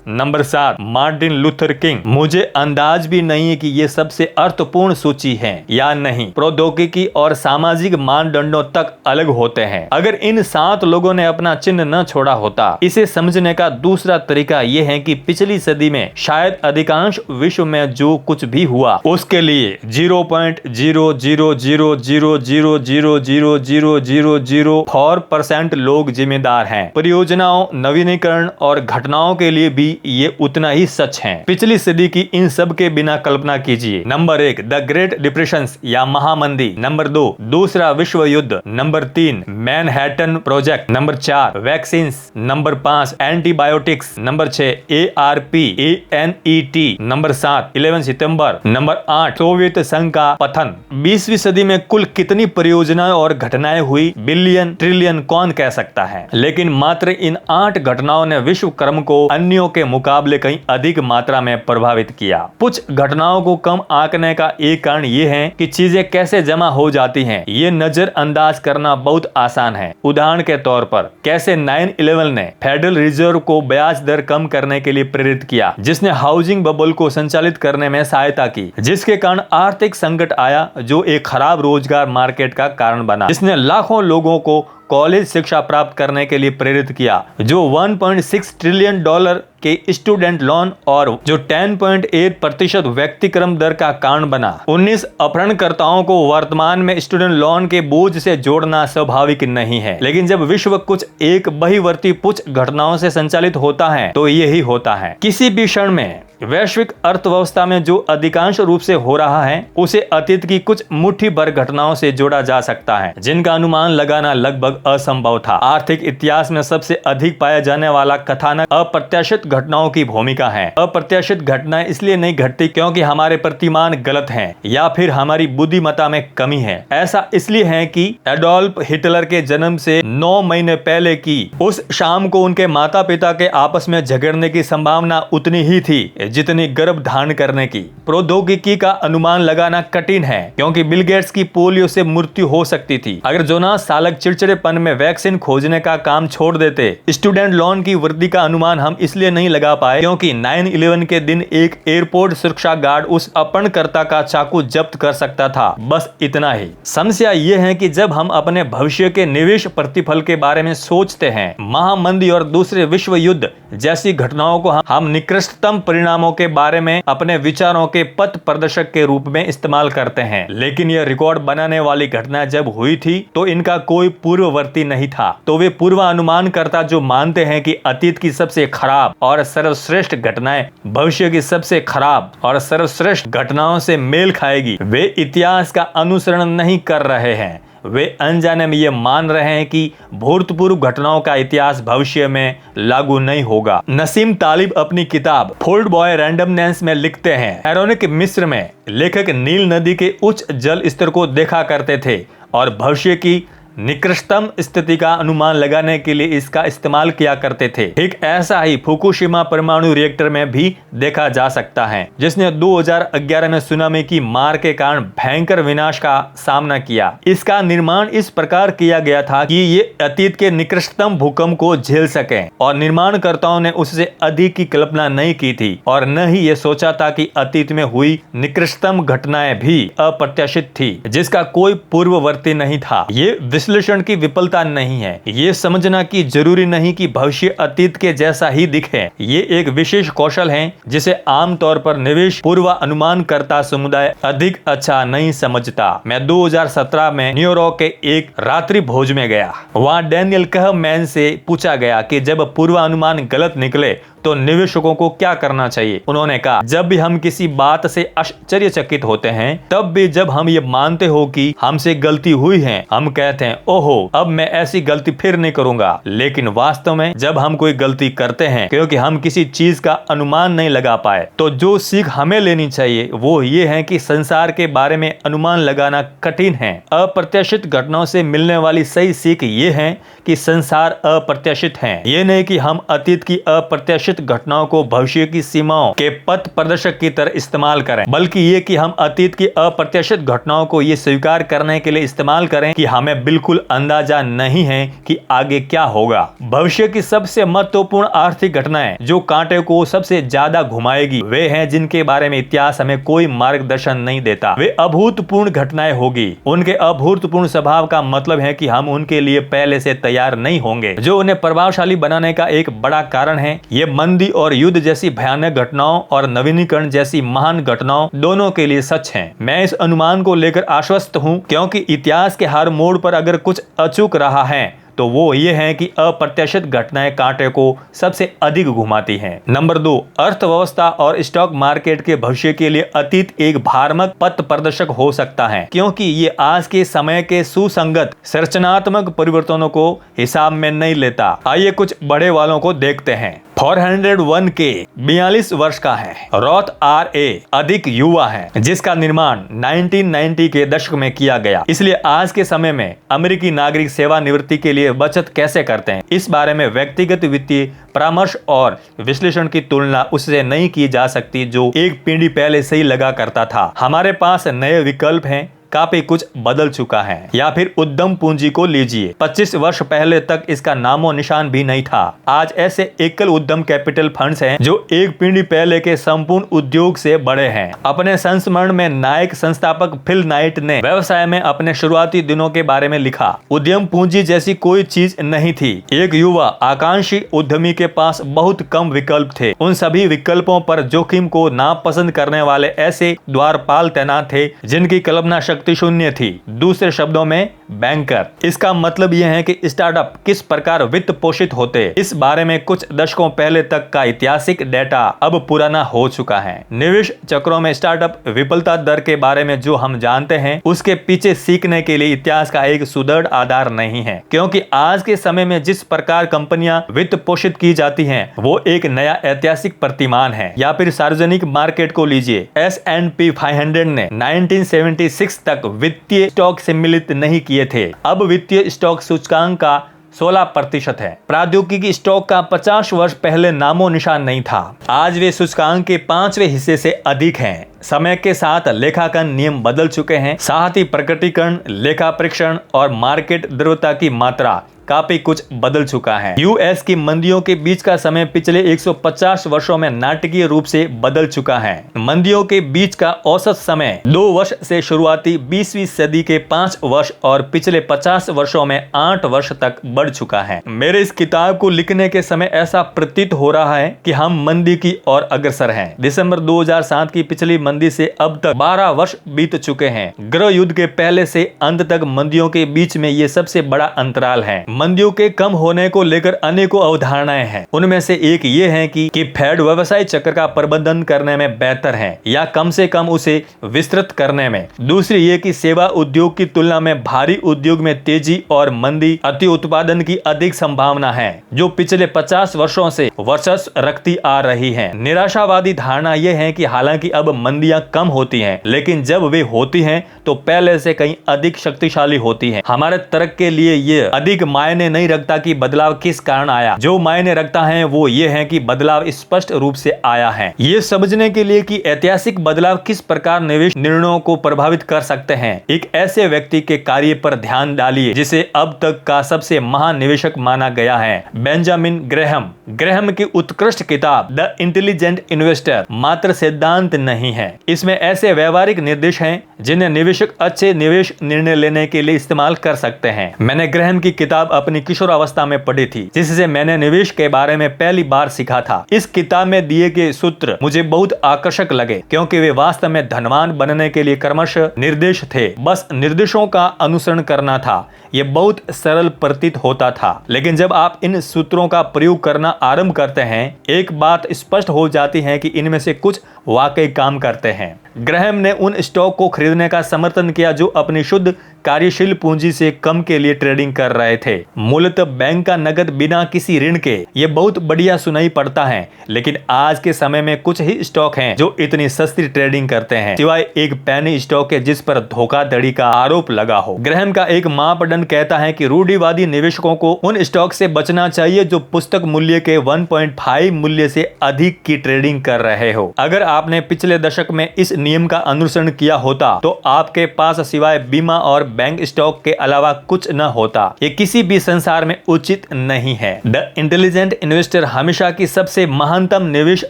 number 7 Martin Luther King. मुझे अंदाज भी नहीं है कि ये सबसे अर्थपूर्ण सूची है या नहीं। प्रौद्योगिकी और सामाजिक मानदंडों तक अलग होते हैं। अगर इन 7 लोगों ने अपना चिन्ह न छोड़ा होता। इसे समझने का दूसरा तरीका यह है कि पिछली सदी में शायद अधिकांश विश्व में जो कुछ भी हुआ उसके लिए 0.00000000004% लोग जिम्मेदार हैं। परियोजनाओं, नवीनीकरण और घटनाओं के लिए भी ये उतना ही सच है। पिछली सदी की इन सब के बिना कल्पना कीजिए। नंबर 1 द ग्रेट डिप्रेशन या महामंदी, नंबर 2 दूसरा विश्व युद्ध, number 3 Manhattan project, number 4 vaccine, number 5 antibiotics, number 6 ARPANET, number 7 11 सितंबर, नंबर 8 सोवियत संघ का पतन। 20वीं सदी में कुल कितनी परियोजनाएं और घटनाएं हुई, बिलियन ट्रिलियन कौन कह सकता है, लेकिन मात्र इन 8 घटनाओं ने विश्व क्रम को अन्यों के मुकाबले कहीं अधिक मात्रा में प्रभावित किया। कुछ घटनाओं को कम आंकने का एक कारण ये है कि चीजें कैसे जमा हो जाती हैं, ये नजरअंदाज करना बहुत आसान है। उदाहरण के तौर पर कैसे 9/11 ने फेडरल रिजर्व को ब्याज दर कम करने के लिए प्रेरित किया, जिसने हाउसिंग बबल को संचालित करने में सहायता की, जिसके कारण आर्थिक संकट आया जो एक खराब रोजगार मार्केट का कारण बना, जिसने लाखों लोगों को कॉलेज शिक्षा प्राप्त करने के लिए प्रेरित किया, जो 1.6 ट्रिलियन डॉलर के स्टूडेंट लोन और जो 10.8% व्यक्तिक्रम दर का कारण बना। 19 अपहरणकर्ताओं को वर्तमान में स्टूडेंट लोन के बोझ से जोड़ना स्वाभाविक नहीं है, लेकिन जब विश्व कुछ एक बहिर्वर्ती पुच्छ घटनाओं से संचालित होता है तो यही होता है। किसी भी क्षण में वैश्विक अर्थव्यवस्था में जो अधिकांश रूप से हो रहा है उसे अतीत की कुछ मुट्ठी भर घटनाओं से जोड़ा जा सकता है, जिनका अनुमान लगाना लगभग असंभव था। आर्थिक इतिहास में सबसे अधिक पाया जाने वाला कथानक अप्रत्याशित घटनाओं की भूमिका है। अप्रत्याशित घटनाएं इसलिए नहीं घटती क्योंकि हमारे प्रतिमान गलत हैं या फिर हमारी बुद्धिमत्ता में कमी है। ऐसा इसलिए है कि एडोल्फ हिटलर के जन्म से 9 महीने पहले की उस शाम को उनके माता पिता के आपस में झगड़ने की संभावना उतनी ही थी जितनी गर्भ धारण करने की। प्रौद्योगिकी का अनुमान लगाना कठिन है क्योंकि बिल गेट्स की पोलियो से मृत्यु हो सकती थी। अगर जोनास सालक चिड़चिड़ेपन में वैक्सीन खोजने का काम छोड़ देते। स्टूडेंट लोन की वृद्धि का अनुमान हम इसलिए नहीं लगा पाए क्योंकि 9/11 के दिन एक एयरपोर्ट सुरक्षा गार्ड उस अपहरणकर्ता का चाकू जब्त कर सकता था। बस इतना ही। समस्या ये है कि जब हम अपने भविष्य के निवेश प्रतिफल के बारे में सोचते हैं, महामंदी और दूसरे विश्व युद्ध जैसी घटनाओं को हम निकृष्टतम परिणामों के बारे में अपने विचारों के पथ प्रदर्शक के रूप में इस्तेमाल करते हैं। लेकिन यह रिकॉर्ड बनाने वाली घटना जब हुई थी तो इनका कोई पूर्ववर्ती नहीं था। तो वे पूर्वानुमानकर्ता जो मानते हैं कि अतीत की सबसे खराब और सर्वश्रेष्ठ घटनाएं भविष्य की सबसे खराब और सर्वश्रेष्ठ घटनाओं से मेल खाएगी, वे इतिहास का अनुसरण नहीं कर रहे हैं। वे अनजाने में ये मान रहे हैं कि भूतपूर्व घटनाओं का इतिहास भविष्य में लागू नहीं होगा। नसीम तालिब अपनी किताब फोल्ड बॉय रैंडमनेस में लिखते हैं, एरोनिक मिस्र में लेखक नील नदी के उच्च जल स्तर को देखा करते थे और भविष्य की निकृष्टतम स्थिति का अनुमान लगाने के लिए इसका इस्तेमाल किया करते थे। ठीक ऐसा ही फुकुशिमा परमाणु रिएक्टर में भी देखा जा सकता है, जिसने 2011 में सुनामी की मार के कारण भयंकर विनाश का सामना किया। इसका निर्माण इस प्रकार किया गया था कि ये अतीत के निकृष्टतम भूकंप को झेल सके और निर्माणकर्ताओं ने उससे अधिक की कल्पना नहीं की थी और न ही ये सोचा था कि अतीत में हुई निकृष्टतम घटनाएं भी अप्रत्याशित थी, जिसका कोई पूर्ववर्ती नहीं था। ये विश्लेषण की विफलता नहीं है। ये समझना कि जरूरी नहीं कि भविष्य अतीत के जैसा ही दिखे। ये एक विशेष कौशल है जिसे आमतौर पर निवेश पूर्वानुमानकर्ता समुदाय अधिक अच्छा नहीं समझता। मैं 2017 में न्यूयॉर्क के एक रात्रि भोज में गया। वहाँ डैनियल कहमैन से पूछा गया कि जब पूर्वानुमान गलत निकले तो निवेशकों को क्या करना चाहिए? उन्होंने कहा, जब भी हम किसी बात से आश्चर्यचकित होते हैं, तब भी जब हम ये मानते हो कि हमसे गलती हुई है, हम कहते हैं ओहो अब मैं ऐसी गलती फिर नहीं करूंगा। लेकिन वास्तव में जब हम कोई गलती करते हैं क्योंकि हम किसी चीज का अनुमान नहीं लगा पाए, तो जो सीख हमें लेनी चाहिए वो ये है कि संसार के बारे में अनुमान लगाना कठिन है। अप्रत्याशित घटनाओं से मिलने वाली सही सीख ये है कि संसार अप्रत्याशित है। ये नहीं कि हम अतीत की अप्रत्याशित घटनाओं को भविष्य की सीमाओं के पथ प्रदर्शक की तरह इस्तेमाल करें, बल्कि ये कि हम अतीत की अप्रत्याशित घटनाओं को ये स्वीकार करने के लिए इस्तेमाल करें कि हमें बिल्कुल अंदाजा नहीं है कि आगे क्या होगा। भविष्य की सबसे महत्वपूर्ण आर्थिक घटनाएं जो कांटे को सबसे ज्यादा घुमाएगी वे हैं जिनके बारे में इतिहास हमें कोई मार्गदर्शन नहीं देता। वे अभूतपूर्ण घटनाएं होगी। उनके अभूतपूर्ण स्वभाव का मतलब है कि हम उनके लिए पहले से तैयार नहीं होंगे, जो उन्हें प्रभावशाली बनाने का एक बड़ा कारण है। ये मंदी और युद्ध जैसी भयानक घटनाओं और नवीनीकरण जैसी महान घटनाओं दोनों के लिए सच है। मैं इस अनुमान को लेकर आश्वस्त हूँ क्योंकि इतिहास के हर मोड़ पर अगर कुछ अचूक रहा है तो वो ये है कि अप्रत्याशित घटनाएं कांटे को सबसे अधिक घुमाती हैं। नंबर 2, अर्थव्यवस्था और स्टॉक मार्केट के भविष्य के लिए अतीत एक भ्रामक पथ प्रदर्शक हो सकता है क्योंकि ये आज के समय के सुसंगत संरचनात्मक परिवर्तनों को हिसाब में नहीं लेता। आइए कुछ बड़े वालों को देखते हैं। 401 के 42 वर्ष का है। रॉथ RA अधिक युवा है जिसका निर्माण 1990 के दशक में किया गया। इसलिए आज के समय में अमेरिकी नागरिक सेवानिवृत्ति के लिए बचत कैसे करते हैं, इस बारे में व्यक्तिगत वित्तीय परामर्श और विश्लेषण की तुलना उससे नहीं की जा सकती जो एक पीढ़ी पहले से ही लगा करता था। हमारे पास नए विकल्प हैं, काफी कुछ बदल चुका है। या फिर उद्यम पूंजी को लीजिए। 25 वर्ष पहले तक इसका नामो निशान भी नहीं था। आज ऐसे एकल उद्यम कैपिटल फंड्स हैं जो एक पीढ़ी पहले के संपूर्ण उद्योग से बड़े हैं। अपने संस्मरण में नायक संस्थापक फिल नाइट ने व्यवसाय में अपने शुरुआती दिनों के बारे में लिखा, उद्यम पूंजी जैसी कोई चीज नहीं थी। एक युवा आकांक्षी उद्यमी के पास बहुत कम विकल्प थे। उन सभी विकल्पों पर जोखिम को नापसंद करने वाले ऐसे द्वारपाल तैनात थे जिनकी कल्पना शक्ति शून्य थी। दूसरे शब्दों में बैंकर। इसका मतलब यह है कि स्टार्टअप किस प्रकार वित्त पोषित होते, इस बारे में कुछ दशकों पहले तक का ऐतिहासिक डेटा अब पुराना हो चुका है। निवेश चक्रों में स्टार्टअप विफलता दर के बारे में जो हम जानते हैं उसके पीछे सीखने के लिए इतिहास का एक सुदृढ़ आधार नहीं है, क्योंकि आज के समय में जिस प्रकार कंपनियां वित्त पोषित की जाती हैं वो एक नया ऐतिहासिक प्रतिमान है। या फिर सार्वजनिक मार्केट को लीजिए। S&P 500 ने 1976 तक वित्तीय स्टॉक सम्मिलित नहीं किए थे। अब वित्तीय स्टॉक सूचकांक का 16% है। प्रौद्योगिकी स्टॉक का 50 वर्ष पहले नामो निशान नहीं था। आज वे सूचकांक के 5वें हिस्से से अधिक हैं। समय के साथ लेखांकन नियम बदल चुके हैं, साथ ही प्रकटीकरण, लेखा परीक्षण और मार्केट द्रव्यता की मात्रा काफी कुछ बदल चुका है। यूएस की मंदियों के बीच का समय पिछले 150 वर्षों में नाटकीय रूप से बदल चुका है। मंदियों के बीच का औसत समय 2 वर्ष से शुरुआती 20वीं सदी के 5 वर्ष और पिछले 50 वर्षों में 8 वर्ष तक बढ़ चुका है। मेरे इस किताब को लिखने के समय ऐसा प्रतीत हो रहा है कि हम मंदी की ओर अग्रसर हैं। दिसंबर 2007 की पिछली मंदी से अब तक 12 वर्ष बीत चुके हैं। गृह युद्ध के पहले से अंत तक मंदियों के बीच में ये सबसे बड़ा अंतराल है। मंदियों के कम होने को लेकर अनेकों अवधारणाएं हैं। उनमें से एक ये है कि फेड व्यवसाय चक्र का प्रबंधन करने में बेहतर है या कम से कम उसे विस्तृत करने में। दूसरी ये कि सेवा उद्योग की तुलना में भारी उद्योग में तेजी और मंदी अति उत्पादन की अधिक संभावना है जो पिछले 50 वर्षों से वर्चस्व रखती आ रही है। निराशावादी धारणा यह है कि हालांकि अब मंदियां कम होती हैं, लेकिन जब वे होती हैं तो पहले से कहीं अधिक शक्तिशाली होती हैं। हमारे तर्क के लिए ये अधिक मायने नहीं रखता कि बदलाव किस कारण आया। जो मायने रखता है वो ये है कि बदलाव स्पष्ट रूप से आया है। ये समझने के लिए कि ऐतिहासिक बदलाव किस प्रकार निवेश निर्णयों को प्रभावित कर सकते हैं, एक ऐसे व्यक्ति के कार्य पर ध्यान डालिए जिसे अब तक का सबसे महान निवेशक माना गया है, बेंजामिन ग्रेहम। ग्रेहम की उत्कृष्ट किताब द इंटेलिजेंट इन्वेस्टर मात्र सिद्धांत नहीं है, इसमें ऐसे व्यवहारिक निर्देश हैं जिन्हें निवेशक अच्छे निवेश निर्णय लेने के लिए इस्तेमाल कर सकते हैं। मैंने ग्रेहम की किताब किताब अपनी किशोरावस्था में पढ़ी थी, जिससे मैंने निवेश के बारे में पहली बार सीखा था। इस किताब में दिए गए सूत्र मुझे बहुत आकर्षक लगे, क्योंकि वे वास्तव में धनवान बनने के लिए क्रमशः निर्देश थे। बस निर्देशों का अनुसरण करना था। ये बहुत सरल प्रतीत होता था, लेकिन जब आप इन सूत्रों का प्रयोग करना आरंभ करते हैं, एक बात स्पष्ट हो जाती है कि इनमें से कुछ वाकई काम करते हैं। ग्रैहम ने उन स्टॉक को खरीदने का समर्थन किया जो अपनी शुद्ध कार्यशील पूंजी से कम के लिए ट्रेडिंग कर रहे थे। मूलतः बैंक का नकद बिना किसी ऋण के। ये बहुत बढ़िया सुनाई पड़ता है, लेकिन आज के समय में कुछ ही स्टॉक हैं जो इतनी सस्ती ट्रेडिंग करते हैं, सिवाय एक पेनी स्टॉक है जिस पर धोखाधड़ी का आरोप लगा हो। ग्रैहम का एक मापदंड कहता है कि रूढ़िवादी निवेशकों को उन स्टॉक से बचना चाहिए जो पुस्तक मूल्य के 1.5 मूल्य से अधिक की ट्रेडिंग कर रहे हो। अगर आपने पिछले दशक में इस नियम का अनुसरण किया होता तो आपके पास सिवाय बीमा और बैंक स्टॉक के अलावा कुछ न होता। ये किसी भी संसार में उचित नहीं है। द इंटेलिजेंट इन्वेस्टर हमेशा की सबसे महानतम निवेश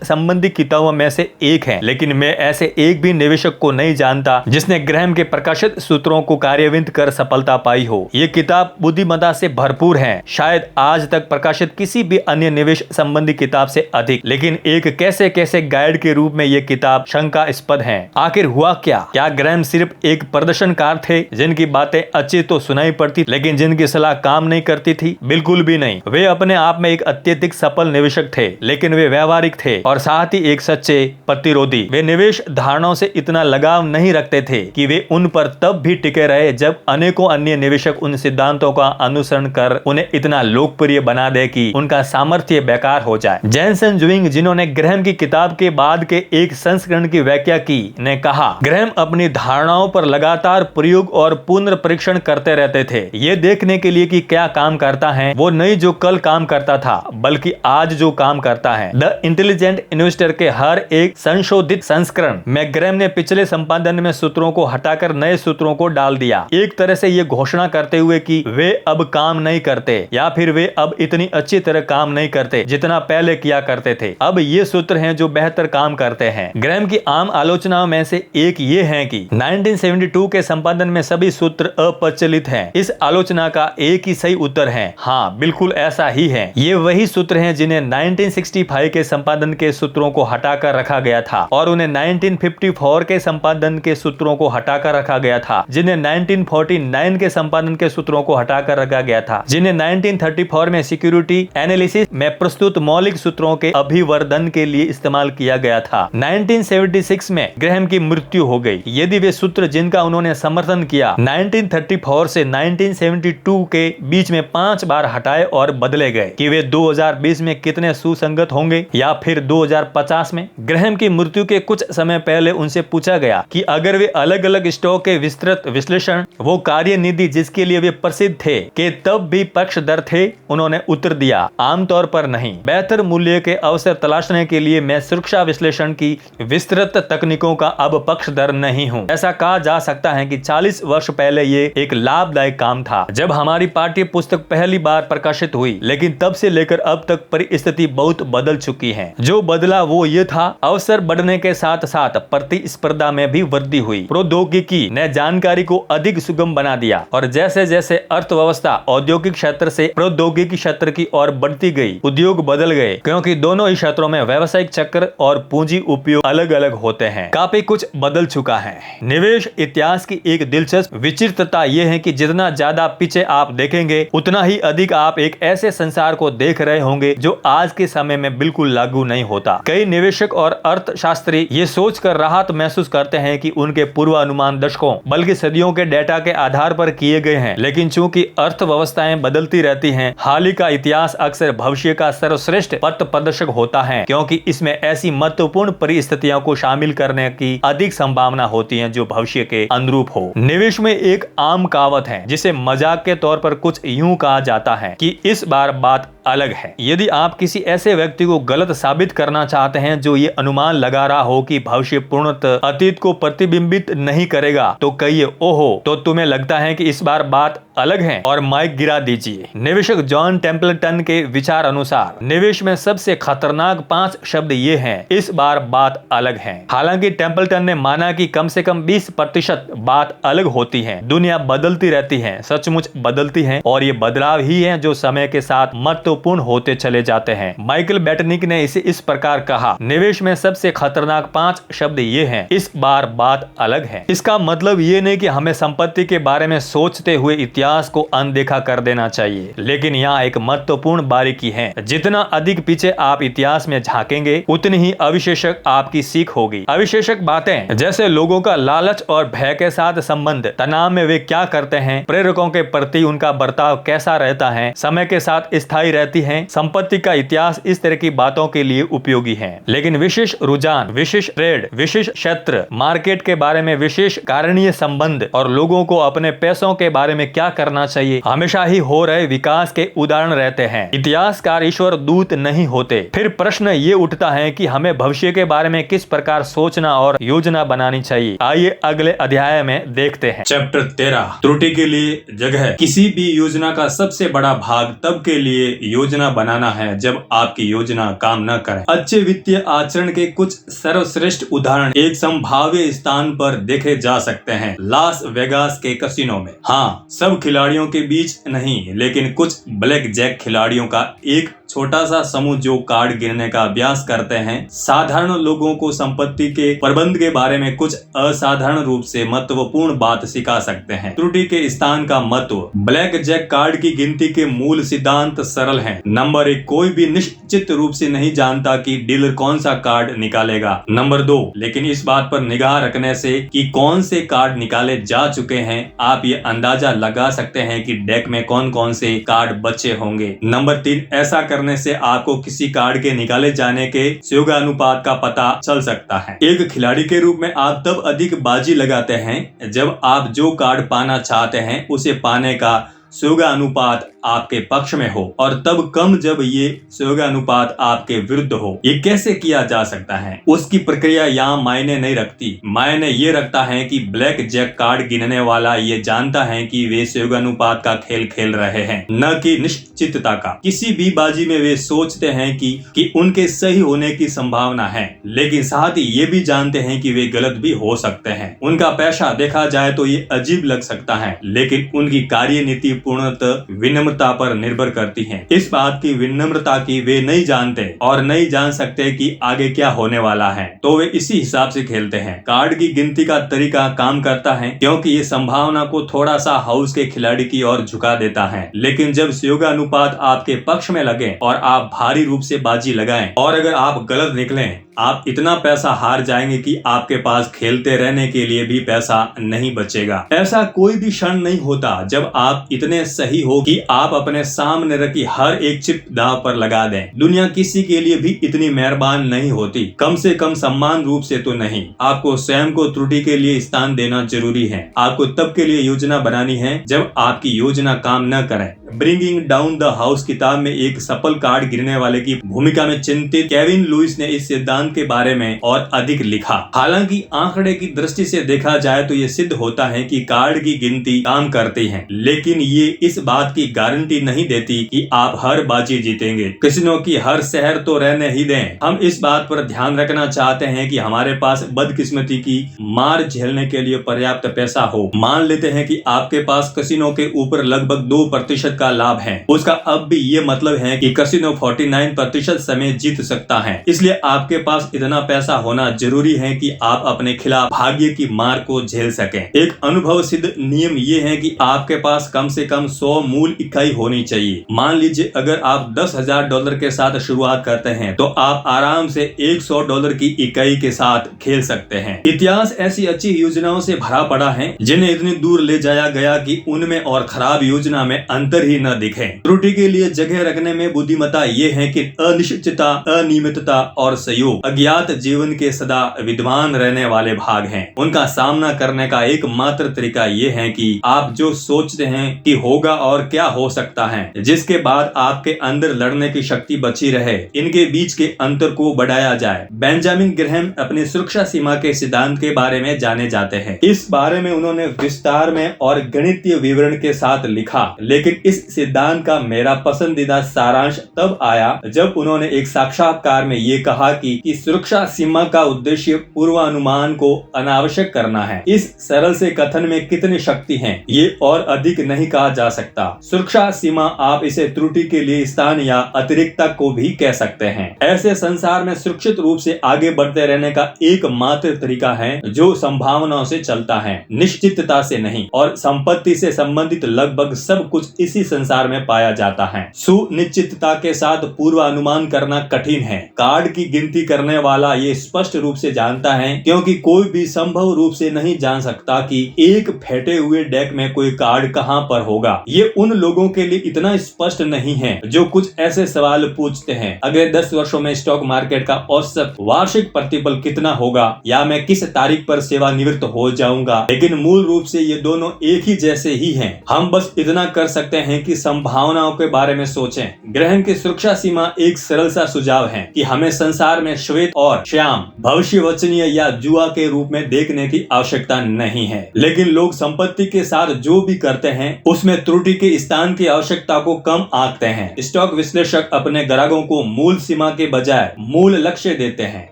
संबंधी किताबों में से एक है, लेकिन मैं ऐसे एक भी निवेशक को नहीं जानता जिसने ग्रैहम के प्रकाशित सूत्रों को कार्यान्वित कर सफलता पाई हो। ये किताब बुद्धिमत्ता से भरपूर है, शायद आज तक प्रकाशित किसी भी अन्य निवेश संबंधी किताब से अधिक। लेकिन एक कैसे कैसे गाइड के रूप में ये किताब शंकास्पद है। आखिर हुआ क्या ग्रैहम सिर्फ एक प्रदर्शनकार थे जिनकी बातें अच्छी तो सुनाई पड़ती, लेकिन जिनकी सलाह काम नहीं करती थी? बिल्कुल भी नहीं। वे अपने आप में एक अत्यधिक सफल निवेशक थे, लेकिन वे व्यावहारिक थे और साथ ही एक सच्चे प्रतिरोधी। वे निवेश धारणाओं से इतना लगाव नहीं रखते थे कि वे उन पर तब भी टिके रहे जब अनेकों अन्य निवेशक उन सिद्धांतों का अनुसरण कर उन्हें इतना लोकप्रिय बना दे कि उनका सामर्थ्य बेकार हो जाए। जैनसन जुइंग, जिन्होंने ग्रैहम की किताब के बाद के एक संस्करण की व्याख्या की, ने कहा, ग्रैहम अपनी धारणाओं पर लगातार प्रयोग और पुनर्परीक्षण करते रहते थे, ये देखने के लिए कि क्या काम करता है। वो नहीं जो कल काम करता था, बल्कि आज जो काम करता है। द इंटेलिजेंट इन्वेस्टर के हर एक संशोधित संस्करण में ग्रैहम ने पिछले संपादन में सूत्रों को हटाकर नए सूत्रों को डाल दिया, एक तरह से ये घोषणा करते हुए कि वे अब काम नहीं करते या फिर वे अब इतनी अच्छी तरह काम नहीं करते जितना पहले किया करते थे। अब ये सूत्र हैं जो बेहतर काम करते हैं। ग्रैहम की आम आलोचनाओं में से एक ये है कि 1972 के संपादन में सभी सूत्र अप्रचलित हैं। इस आलोचना का एक ही सही उत्तर है, हाँ बिल्कुल ऐसा ही है। ये वही सूत्र हैं जिन्हें 1965 के संपादन के सूत्रों को हटाकर रखा गया था और उन्हें 1954 के संपादन के सूत्रों को हटाकर रखा गया था, जिन्हें 1949 के संपादन के सूत्रों को हटाकर रखा गया था, जिन्हें 1934 में सिक्योरिटी एनालिसिस में प्रस्तुत मौलिक सूत्रों के अभिवर्धन के लिए इस्तेमाल किया गया था। 1976 में ग्रैहम की मृत्यु हो गई। यदि वे सूत्र जिनका उन्होंने समर्थन किया 1934 से 1972 के बीच में 5 बार हटाए और बदले गए, कि वे 2020 में कितने सुसंगत होंगे या फिर 2050 में। ग्रैहम की मृत्यु के कुछ समय पहले उनसे पूछा गया कि अगर वे अलग अलग स्टॉक के विस्तृत विश्लेषण, वो कार्यनिधि जिसके लिए वे प्रसिद्ध थे, के तब भी पक्षधर थे। उन्होंने उत्तर दिया, आमतौर पर नहीं। बेहतर मूल्य के अवसर तलाशने के लिए मैं सुरक्षा विश्लेषण की विस्तृत तकनीकों का अब पक्षधर नहीं हूँ। ऐसा कहा जा सकता है कि 40 वर्ष पहले ये एक लाभदायक काम था जब हमारी पाठ्य पुस्तक पहली बार प्रकाशित हुई, लेकिन तब से लेकर अब तक परिस्थिति बहुत बदल चुकी है। जो बदला वो ये था, अवसर बढ़ने के साथ साथ प्रतिस्पर्धा में भी वृद्धि हुई। प्रौद्योगिकी ने जानकारी को अधिक सुगम बना दिया और जैसे जैसे अर्थव्यवस्था औद्योगिक क्षेत्र से प्रौद्योगिकी क्षेत्र की ओर बढ़ती गई, उद्योग बदल गए, क्योंकि दोनों ही क्षेत्रों में व्यावसायिक चक्र और पूंजी उपयोग अलग अलग होते हैं। काफी कुछ बदल चुका है। निवेश इतिहास की एक दिलचस्प विचित्रता यह है कि जितना ज्यादा पीछे आप देखेंगे, उतना ही अधिक आप एक ऐसे संसार को देख रहे होंगे जो आज के समय में बिल्कुल लागू नहीं होता। कई निवेशक और अर्थशास्त्री ये सोचकर राहत महसूस करते हैं कि उनके पूर्वानुमान दशकों बल्कि सदियों के डेटा के आधार पर किए गए हैं, लेकिन चूंकि अर्थव्यवस्थाएं बदलती रहती हैं, हाल ही का इतिहास अक्सर भविष्य का सर्वश्रेष्ठ पथ प्रदर्शक होता है, क्योंकि इसमें ऐसी महत्वपूर्ण परिस्थितियों को शामिल करने की अधिक संभावना होती है जो भविष्य के अनुरूप हो। निवेश में एक आम कहावत है जिसे मजाक के तौर पर कुछ यूं कहा जाता है कि इस बार बात अलग है। यदि आप किसी ऐसे व्यक्ति को गलत साबित करना चाहते हैं जो ये अनुमान लगा रहा हो कि भविष्य पूर्णतः अतीत को प्रतिबिंबित नहीं करेगा, तो कहिए ओहो, तो तुम्हें लगता है कि इस बार बात अलग है, और माइक गिरा दीजिए। निवेशक जॉन टेम्पल्टन के विचार अनुसार निवेश में सबसे खतरनाक 5 शब्द ये हैं, इस बार बात अलग है। हालांकि टेम्पल्टन ने माना कि कम से कम 20% बात अलग होती है। दुनिया बदलती रहती है, सचमुच बदलती है, और ये बदलाव ही है जो समय के साथ महत्वपूर्ण होते चले जाते हैं। माइकल बेटनिक ने इसे इस प्रकार कहा, निवेश में सबसे खतरनाक 5 शब्द ये हैं, इस बार बात अलग है। इसका मतलब ये नहीं कि हमें संपत्ति के बारे में सोचते हुए इतिहास को अनदेखा कर देना चाहिए, लेकिन यहाँ एक महत्वपूर्ण बारीकी है। जितना अधिक पीछे आप इतिहास में झांकेंगे, उतनी ही अविशेषक आपकी सीख होगी। अविशेषक बातें जैसे लोगों का लालच और भय के साथ संबंध, तनाव में वे क्या करते हैं, प्रेरकों के प्रति उनका बर्ताव कैसा रहता है, समय के साथ स्थायी रहती है। संपत्ति का इतिहास इस तरह की बातों के लिए उपयोगी है, लेकिन विशेष रुझान, विशेष ट्रेड, विशेष क्षेत्र, मार्केट के बारे में विशेष कारणीय संबंध और लोगों को अपने पैसों के बारे में क्या करना चाहिए, हमेशा ही हो रहे विकास के उदाहरण रहते हैं। इतिहासकार ईश्वर दूत नहीं होते। फिर प्रश्न ये उठता है कि हमें भविष्य के बारे में किस प्रकार सोचना और योजना बनानी चाहिए। आइए अगले अध्याय में देखते हैं। चैप्टर 13, त्रुटि के लिए जगह। किसी भी योजना का सबसे बड़ा भाग तब के लिए योजना बनाना है जब आपकी योजना काम न करे। अच्छे वित्तीय आचरण के कुछ सर्वश्रेष्ठ उदाहरण एक संभाव्य स्थान पर देखे जा सकते हैं, लास वेगास के कसिनो में। हाँ, सब खिलाड़ियों के बीच नहीं, लेकिन कुछ ब्लैक जैक खिलाड़ियों का एक छोटा सा समूह जो कार्ड गिनने का अभ्यास करते हैं, साधारण लोगों को संपत्ति के प्रबंध के बारे में कुछ असाधारण रूप से महत्वपूर्ण बात सिखा सकते हैं। त्रुटि के स्थान का महत्व। ब्लैक जैक कार्ड की गिनती के मूल सिद्धांत सरल हैं। नंबर 1, कोई भी निश्चित रूप से नहीं जानता कि डीलर कौन सा कार्ड निकालेगा। नंबर 2, लेकिन इस बात पर निगाह रखने से कि कौन से कार्ड निकाले जा चुके हैं, आप ये अंदाजा लगा सकते हैं कि डेक में कौन कौन से कार्ड बचे होंगे। नंबर 3, ऐसा करने से आपको किसी कार्ड के निकाले जाने के संयोगानुपात का पता चल सकता है। एक खिलाड़ी के रूप में आप तब अधिक बाजी लगाते हैं जब आप जो कार्ड पाना चाहते हैं उसे पाने का संयोगानुपात आपके पक्ष में हो, और तब कम जब ये संयोगानुपात आपके विरुद्ध हो। ये कैसे किया जा सकता है, उसकी प्रक्रिया यहाँ मायने नहीं रखती। मायने ये रखता है कि ब्लैक जैक कार्ड गिनने वाला ये जानता है कि वे संयोगानुपात का खेल खेल रहे हैं, न कि निश्चितता का। किसी भी बाजी में वे सोचते हैं कि उनके सही होने की संभावना है, लेकिन साथ ही ये भी जानते हैं कि वे गलत भी हो सकते हैं। उनका पेशा देखा जाए तो ये अजीब लग सकता है, लेकिन उनकी कार्यनीति पूर्णतः विनम्रता पर निर्भर करती है। इस बात की विनम्रता की वे नहीं जानते और नहीं जान सकते कि आगे क्या होने वाला है, तो वे इसी हिसाब से खेलते हैं। कार्ड की गिनती का तरीका काम करता है क्योंकि ये संभावना को थोड़ा सा हाउस के खिलाड़ी की ओर झुका देता है, लेकिन जब संयोगानुपात आपके पक्ष में लगे और आप भारी रूप से बाजी लगाएं, और अगर आप गलत निकलें, आप इतना पैसा हार जाएंगे कि आपके पास खेलते रहने के लिए भी पैसा नहीं बचेगा। ऐसा कोई भी क्षण नहीं होता जब आप इतने सही हो कि आप अपने सामने रखी हर एक चिप दांव पर लगा दें। दुनिया किसी के लिए भी इतनी मेहरबान नहीं होती, कम से कम सम्मान रूप से तो नहीं। आपको स्वयं को त्रुटि के लिए स्थान देना जरूरी है। आपको तब के लिए योजना बनानी है जब आपकी योजना काम न करे। ब्रिंगिंग डाउन द हाउस किताब में एक सफल कार्ड गिरने वाले की भूमिका में चिंतित केविन लुइस ने इस सिद्धांत के बारे में और अधिक लिखा। हालांकि आंकड़े की दृष्टि से देखा जाए तो ये सिद्ध होता है कि कार्ड की गिनती काम करती है, लेकिन ये इस बात की गारंटी नहीं देती कि आप हर बाजी जीतेंगे। कसिनो की हर शहर तो रहने ही दें, हम इस बात पर ध्यान रखना चाहते हैं कि हमारे पास बदकिस्मती की मार झेलने के लिए पर्याप्त पैसा हो। मान लेते हैं कि आपके पास कसिनो के ऊपर लगभग 2% का लाभ है। उसका अब भी ये मतलब है कि कसिनो 49% समय जीत सकता है। इसलिए आपके पास इतना पैसा होना जरूरी है कि आप अपने खिलाफ भाग्य की मार को झेल सकें। एक अनुभव सिद्ध नियम ये है कि आपके पास कम से कम 100 मूल इकाई होनी चाहिए। मान लीजिए अगर आप $10,000 के साथ शुरुआत करते हैं तो आप आराम से $100 की इकाई के साथ खेल सकते हैं। इतिहास ऐसी अच्छी योजनाओं से भरा पड़ा है जिन्हें इतनी दूर ले जाया गया कि उनमें और खराब योजना में अंतर ही न दिखे। त्रुटि के लिए जगह रखने में बुद्धिमत्ता ये है कि अनिश्चितता, अनियमितता और सहयोग अज्ञात जीवन के सदा विद्यमान रहने वाले भाग हैं। उनका सामना करने का एकमात्र तरीका ये है कि आप जो सोचते हैं कि होगा और क्या हो सकता है, जिसके बाद आपके अंदर लड़ने की शक्ति बची रहे, इनके बीच के अंतर को बढ़ाया जाए। बेंजामिन ग्रैहम अपनी सुरक्षा सीमा के सिद्धांत के बारे में जाने जाते हैं। इस बारे में उन्होंने विस्तार में और गणितीय विवरण के साथ लिखा, लेकिन इस सिद्धांत का मेरा पसंदीदा सारांश तब आया जब उन्होंने एक साक्षात्कार में ये कहा कि सुरक्षा सीमा का उद्देश्य पूर्वानुमान को अनावश्यक करना है। इस सरल से कथन में कितनी शक्ति है ये और अधिक नहीं कहा जा सकता। सुरक्षा सीमा, आप इसे त्रुटि के लिए स्थान या अतिरिक्तता को भी कह सकते हैं। ऐसे संसार में सुरक्षित रूप से आगे बढ़ते रहने का एकमात्र तरीका है जो संभावनाओं से चलता है, निश्चितता से नहीं। और संपत्ति से संबंधित लगभग सब कुछ इसी संसार में पाया जाता है। सुनिश्चितता के साथ पूर्वानुमान करना कठिन है। कार्ड की गिनती करने वाला ये स्पष्ट रूप से जानता है, क्योंकि कोई भी संभव रूप से नहीं जान सकता कि एक फेंटे हुए डेक में कोई कार्ड कहां पर होगा। ये उन लोगों के लिए इतना स्पष्ट नहीं है जो कुछ ऐसे सवाल पूछते हैं, अगले 10 वर्षों में स्टॉक मार्केट का औसत वार्षिक प्रतिफल कितना होगा, या मैं किस तारीख पर सेवानिवृत्त हो जाऊंगा। लेकिन मूल रूप से ये दोनों एक ही जैसे ही हैं। हम बस इतना कर सकते हैं कि संभावनाओं के बारे में सोचें। ग्रहण की सुरक्षा सीमा एक सरल सा सुझाव है कि हमें संसार में श्वेत और श्याम, भविष्यवचनीय या जुआ के रूप में देखने की आवश्यकता नहीं है। लेकिन लोग संपत्ति के साथ जो भी करते हैं उसमें त्रुटि के स्थान की आवश्यकता को कम आंकते हैं। स्टॉक विश्लेषक अपने ग्राहकों को मूल सीमा के बजाय मूल लक्ष्य देते हैं।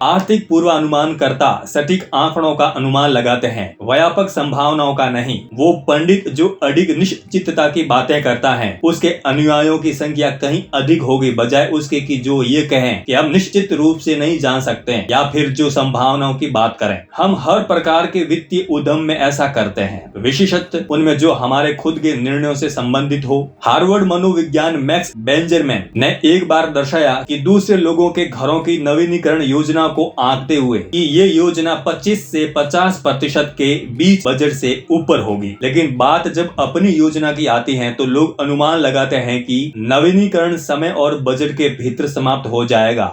आर्थिक पूर्वानुमान करता सटीक आंकड़ों का अनुमान लगाते हैं, व्यापक संभावनाओं का नहीं। वो पंडित जो अधिक निश्चितता की बातें करता है, उसके अनुयायियों की संख्या कहीं अधिक होगी, बजाय उसके कि जो ये कहें कि हम निश्चित रूप से नहीं जान सकते, या फिर जो संभावनाओं की बात करें। हम हर प्रकार के वित्तीय उद्यम में ऐसा करते हैं, विशेषतः उनमें जो हमारे खुद के निर्णयों से संबंधित हो। हार्वर्ड मनोविज्ञान मैक्स बेंजरमैन ने एक बार दर्शाया कि दूसरे लोगों के घरों की नवीनीकरण योजना को आंकते हुए कि ये योजना 25 से 50% के बीच बजट से ऊपर होगी। लेकिन बात जब अपनी योजना की आती है तो लोग अनुमान लगाते हैं कि नवीनीकरण समय और बजट के भीतर समाप्त हो जाएगा।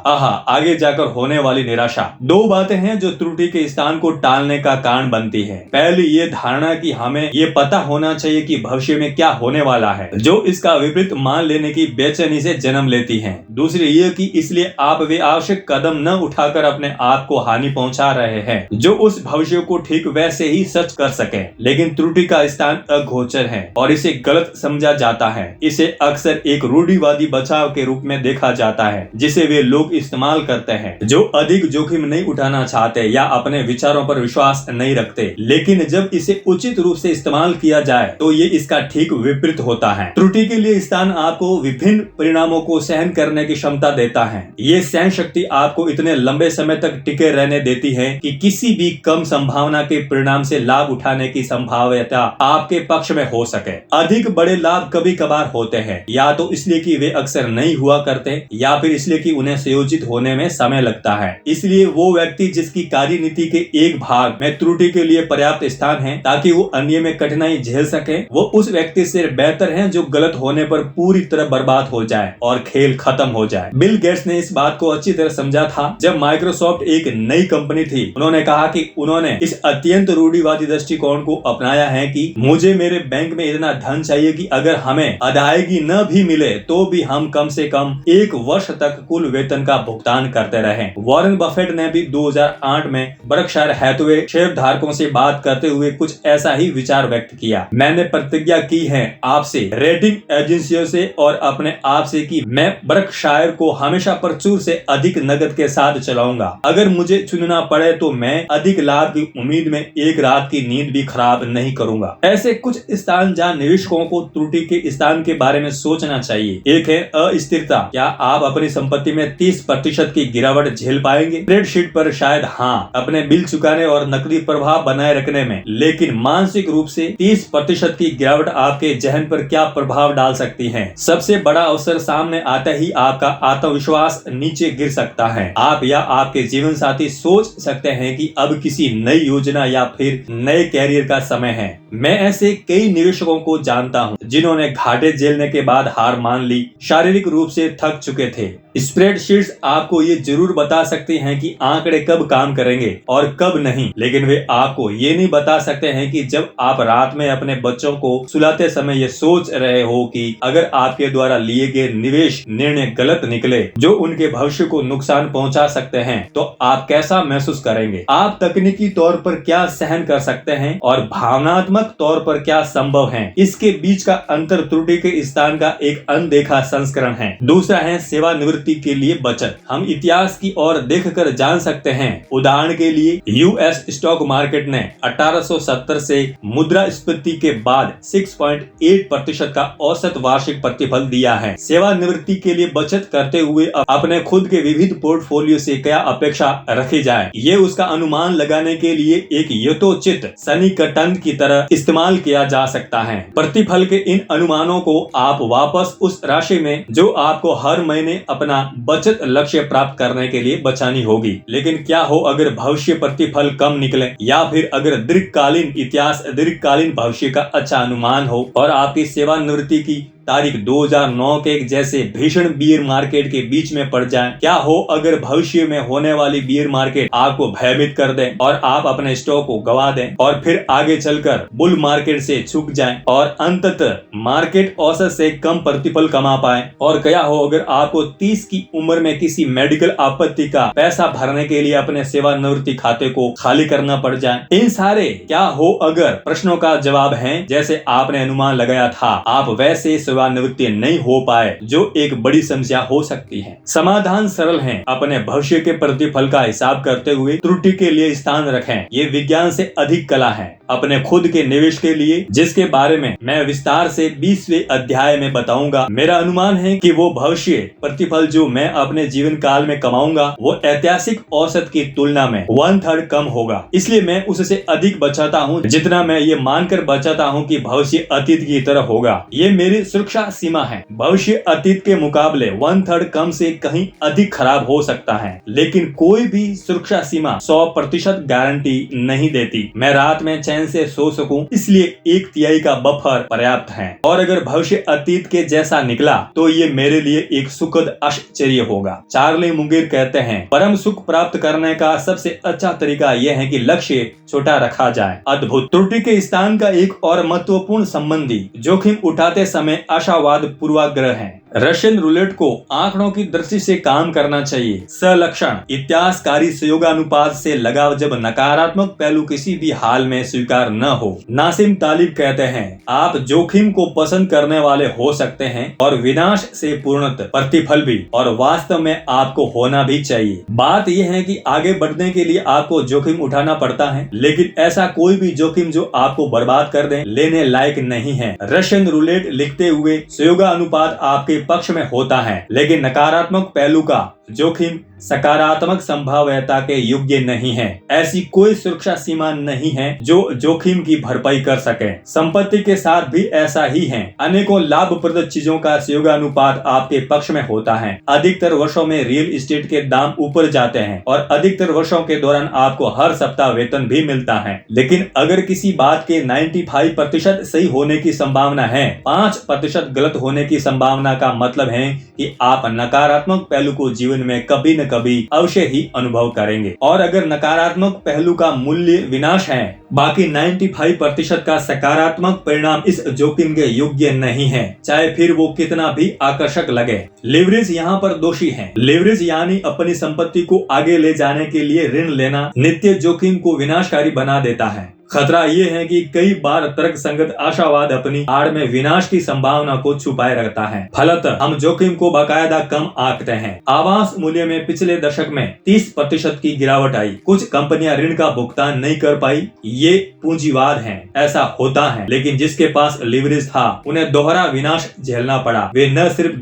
आगे जाकर होने वाली निराशा। दो बातें हैं जो त्रुटि के स्थान को टालने का कारण बनती है। पहली ये धारणा कि हमें ये पता होना चाहिए कि भविष्य में क्या होने वाला है, जो इसका विपरीत मान लेने की बेचैनी से जन्म लेती है। दूसरी ये कि इसलिए आप वे आवश्यक कदम न उठाकर अपने आप को हानि पहुंचा रहे हैं जो उस भविष्य को ठीक वैसे ही सच कर सके। लेकिन त्रुटि का स्थान अगोचर है और इसे गलत समझा जाता है। इसे अक्सर एक रूढ़िवादी बचाव के रूप में देखा जाता है जिसे वे लोग इस्तेमाल करते हैं जो अधिक जोखिम नहीं उठाना चाहते या अपने विचारों पर विश्वास नहीं रखते। लेकिन जब इसे उचित रूप से इस्तेमाल किया जाए तो ये इसका ठीक विपरीत होता है। त्रुटि के लिए स्थान आपको विभिन्न परिणामों को सहन करने की क्षमता देता है। ये सहन शक्ति आपको इतने लंबे समय तक टिके रहने देती है कि किसी भी कम संभावना के परिणाम से लाभ उठाने की संभाव्यता आपके पक्ष में हो सके। अधिक बड़े लाभ कभी कभार होते हैं, या तो इसलिए कि वे अक्सर नहीं हुआ करते या फिर इसलिए कि उन्हें संयोजित होने में समय लगता है। इसलिए वो व्यक्ति जिसकी कार्यनीति के एक भाग में त्रुटि के लिए पर्याप्त स्थान है ताकि वो अन्य में कठिनाई झेल सके, वो उस व्यक्ति से बेहतर है जो गलत होने पर पूरी तरह बर्बाद हो जाए और खेल खत्म हो जाए। बिल गेट्स ने इस बात को अच्छी तरह समझा था जब माइक्रोसॉफ्ट एक नई कंपनी थी। उन्होंने कहा कि उन्होंने इस अत्यंत रूढ़िवादी दृष्टिकोण को अपनाया है कि मुझे मेरे बैंक में इतना धन चाहिए कि अगर हमें अदायगी न भी मिले तो भी हम कम से कम 1 वर्ष तक कुल वेतन का भुगतान करते रहे। वॉरेन बफेट ने भी 2008 में बर्कशायर हैथवे शेयरधारकों से बात करते हुए कुछ ऐसा ही विचार व्यक्त किया। मैंने प्रतिज्ञा की है आपसे, रेटिंग एजेंसियों से और अपने आप से कि मैं बर्कशायर को हमेशा प्रचुर से अधिक नकद के साथ चलाऊंगा। अगर मुझे चुनना पड़े तो मैं अधिक लाभ की उम्मीद में एक रात की नींद भी खराब नहीं करूंगा। ऐसे कुछ स्थान जहां निवेशकों को त्रुटि के स्थान के बारे में सोचना चाहिए। एक है अस्थिरता। क्या आप अपनी संपत्ति में 30% की गिरावट झेल पाएंगे? स्प्रेडशीट पर शायद हाँ, अपने बिल चुकाने और नकदी प्रवाह बनाए रखने में, लेकिन मानसिक रूप से 30% की गिरावट आपके जहन पर क्या प्रभाव डाल सकती है? सबसे बड़ा अवसर सामने आते ही आपका आत्मविश्वास नीचे गिर सकता है। आप या आपके जीवन साथी सोच सकते हैं कि अब किसी नई योजना या फिर नए कैरियर का समय है। मैं ऐसे कई निवेशकों को जानता हूं जिन्होंने घाटे झेलने के बाद हार मान ली, शारीरिक रूप से थक चुके थे। स्प्रेडशीट्स आपको ये जरूर बता सकती हैं कि आंकड़े कब काम करेंगे और कब नहीं, लेकिन वे आपको ये नहीं बता सकते हैं कि जब आप रात में अपने बच्चों को सुलाते समय ये सोच रहे हो कि अगर आपके द्वारा लिए गए निवेश निर्णय गलत निकले जो उनके भविष्य को नुकसान पहुंचा सकते हैं, तो आप कैसा महसूस करेंगे। आप तकनीकी तौर पर क्या सहन कर सकते हैं और भावनात्मक तौर पर क्या संभव है, इसके बीच का अंतर त्रुटि के स्थान का एक अनदेखा संस्करण है। दूसरा है सेवानिवृत्ति के लिए बचत। हम इतिहास की ओर देखकर जान सकते हैं। उदाहरण के लिए यूएस स्टॉक मार्केट ने 1870 से मुद्रास्फीति के बाद 6.8% का औसत वार्षिक प्रतिफल दिया है। सेवानिवृत्ति के लिए बचत करते हुए अपने खुद के विविध पोर्टफोलियो से क्या अपेक्षा रखी जाए, ये उसका अनुमान लगाने के लिए एक यथोचित सन्निकटन की तरह इस्तेमाल किया जा सकता है। प्रतिफल के इन अनुमानों को आप वापस उस राशि में जो आपको हर महीने अपना बचत लक्ष्य प्राप्त करने के लिए बचानी होगी। लेकिन क्या हो अगर भविष्य प्रतिफल कम निकले, या फिर अगर दीर्घकालीन भविष्य का अच्छा अनुमान हो और आपकी सेवानिवृत्ति की तारीख 2009 के जैसे भीषण बियर मार्केट के बीच में पड़ जाए। क्या हो अगर भविष्य में होने वाली बियर मार्केट आपको भयभीत कर दे और आप अपने स्टॉक को गवा दें और फिर आगे चलकर बुल मार्केट से झुक जाएं और अंततः मार्केट औसत से कम प्रतिफल कमा पाए। और क्या हो अगर आपको 30 की उम्र में किसी मेडिकल आपत्ति का पैसा भरने के लिए अपने सेवानिवृत्ति खाते को खाली करना पड़ जाए। इन सारे क्या हो अगर प्रश्नों का जवाब है जैसे आपने अनुमान लगाया था, आप वैसे सेवानिवृत्ति नहीं हो पाए, जो एक बड़ी समस्या हो सकती है। समाधान सरल है। अपने भविष्य के प्रतिफल का हिसाब करते हुए त्रुटि के लिए स्थान रखें। ये विज्ञान से अधिक कला है। अपने खुद के निवेश के लिए, जिसके बारे में मैं विस्तार से 20वें अध्याय में बताऊंगा, मेरा अनुमान है कि वो भविष्य प्रतिफल जो मैं अपने जीवन काल में कमाऊंगा वो ऐतिहासिक औसत की तुलना में 1/3 कम होगा। इसलिए मैं उससे अधिक बचाता हूँ जितना मैं ये मानकर बचाता हूँ कि भविष्य अतीत की तरह होगा। ये मेरी सुरक्षा सीमा है। भविष्य अतीत के मुकाबले 1/3 कम से कहीं अधिक खराब हो सकता है, लेकिन कोई भी सुरक्षा सीमा 100% गारंटी नहीं देती। मैं रात में चैन से सो सकूं, इसलिए 1/3 का बफर पर्याप्त है। और अगर भविष्य अतीत के जैसा निकला तो ये मेरे लिए एक सुखद आश्चर्य होगा। चार्ली मुंगेर कहते हैं, परम सुख प्राप्त करने का सबसे अच्छा तरीका यह है कि लक्ष्य छोटा रखा जाए। अद्भुत। त्रुटि के स्थान का एक और महत्वपूर्ण संबंधी जोखिम उठाते समय आशावाद पूर्वाग्रह है। रशियन रूलेट को आंकड़ों की दृष्टि से काम करना चाहिए। सलक्षण इतिहासकारी सहयोगानुपात से लगाव जब नकारात्मक पहलू किसी भी हाल में स्वीकार न हो। नासिम तालिब कहते हैं, आप जोखिम को पसंद करने वाले हो सकते हैं और विनाश से पूर्णतः प्रतिफल भी, और वास्तव में आपको होना भी चाहिए। बात यह है कि आगे बढ़ने के लिए आपको जोखिम उठाना पड़ता है, लेकिन ऐसा कोई भी जोखिम जो आपको बर्बाद कर दे लेने लायक नहीं है। रशियन रूलेट लिखते हुए सहयोगानुपात आपके पक्ष में होता है, लेकिन नकारात्मक पहलू का जोखिम सकारात्मक संभाव्यता के योग्य नहीं है। ऐसी कोई सुरक्षा सीमा नहीं है जो जोखिम की भरपाई कर सके। संपत्ति के साथ भी ऐसा ही है। अनेकों लाभप्रद चीजों का सहयोगानुपात आपके पक्ष में होता है। अधिकतर वर्षों में रियल एस्टेट के दाम ऊपर जाते हैं और अधिकतर वर्षों के दौरान आपको हर सप्ताह वेतन भी मिलता है। लेकिन अगर किसी बात के 95% सही होने की संभावना है, 5% गलत होने की संभावना का मतलब है कि आप नकारात्मक पहलू को जीवन में कभी न कभी अवश्य ही अनुभव करेंगे। और अगर नकारात्मक पहलू का मूल्य विनाश है, बाकी 95% का सकारात्मक परिणाम इस जोखिम के योग्य नहीं है, चाहे फिर वो कितना भी आकर्षक लगे। लिवरेज यहाँ पर दोषी है। लिवरेज यानी अपनी संपत्ति को आगे ले जाने के लिए ऋण लेना नित्य जोखिम को विनाशकारी बना देता है। खतरा ये है कि कई बार तर्कसंगत आशावाद अपनी आड़ में विनाश की संभावना को छुपाए रखता है। फलतः हम जोखिम को बाकायदा कम आंकते हैं। आवास मूल्य में पिछले दशक में 30% की गिरावट आई। कुछ कंपनियां ऋण का भुगतान नहीं कर पाई। ये पूंजीवाद है। ऐसा होता है, लेकिन जिसके पास लिवरेज था उन्हें दोहरा विनाश झेलना पड़ा। वे न सिर्फ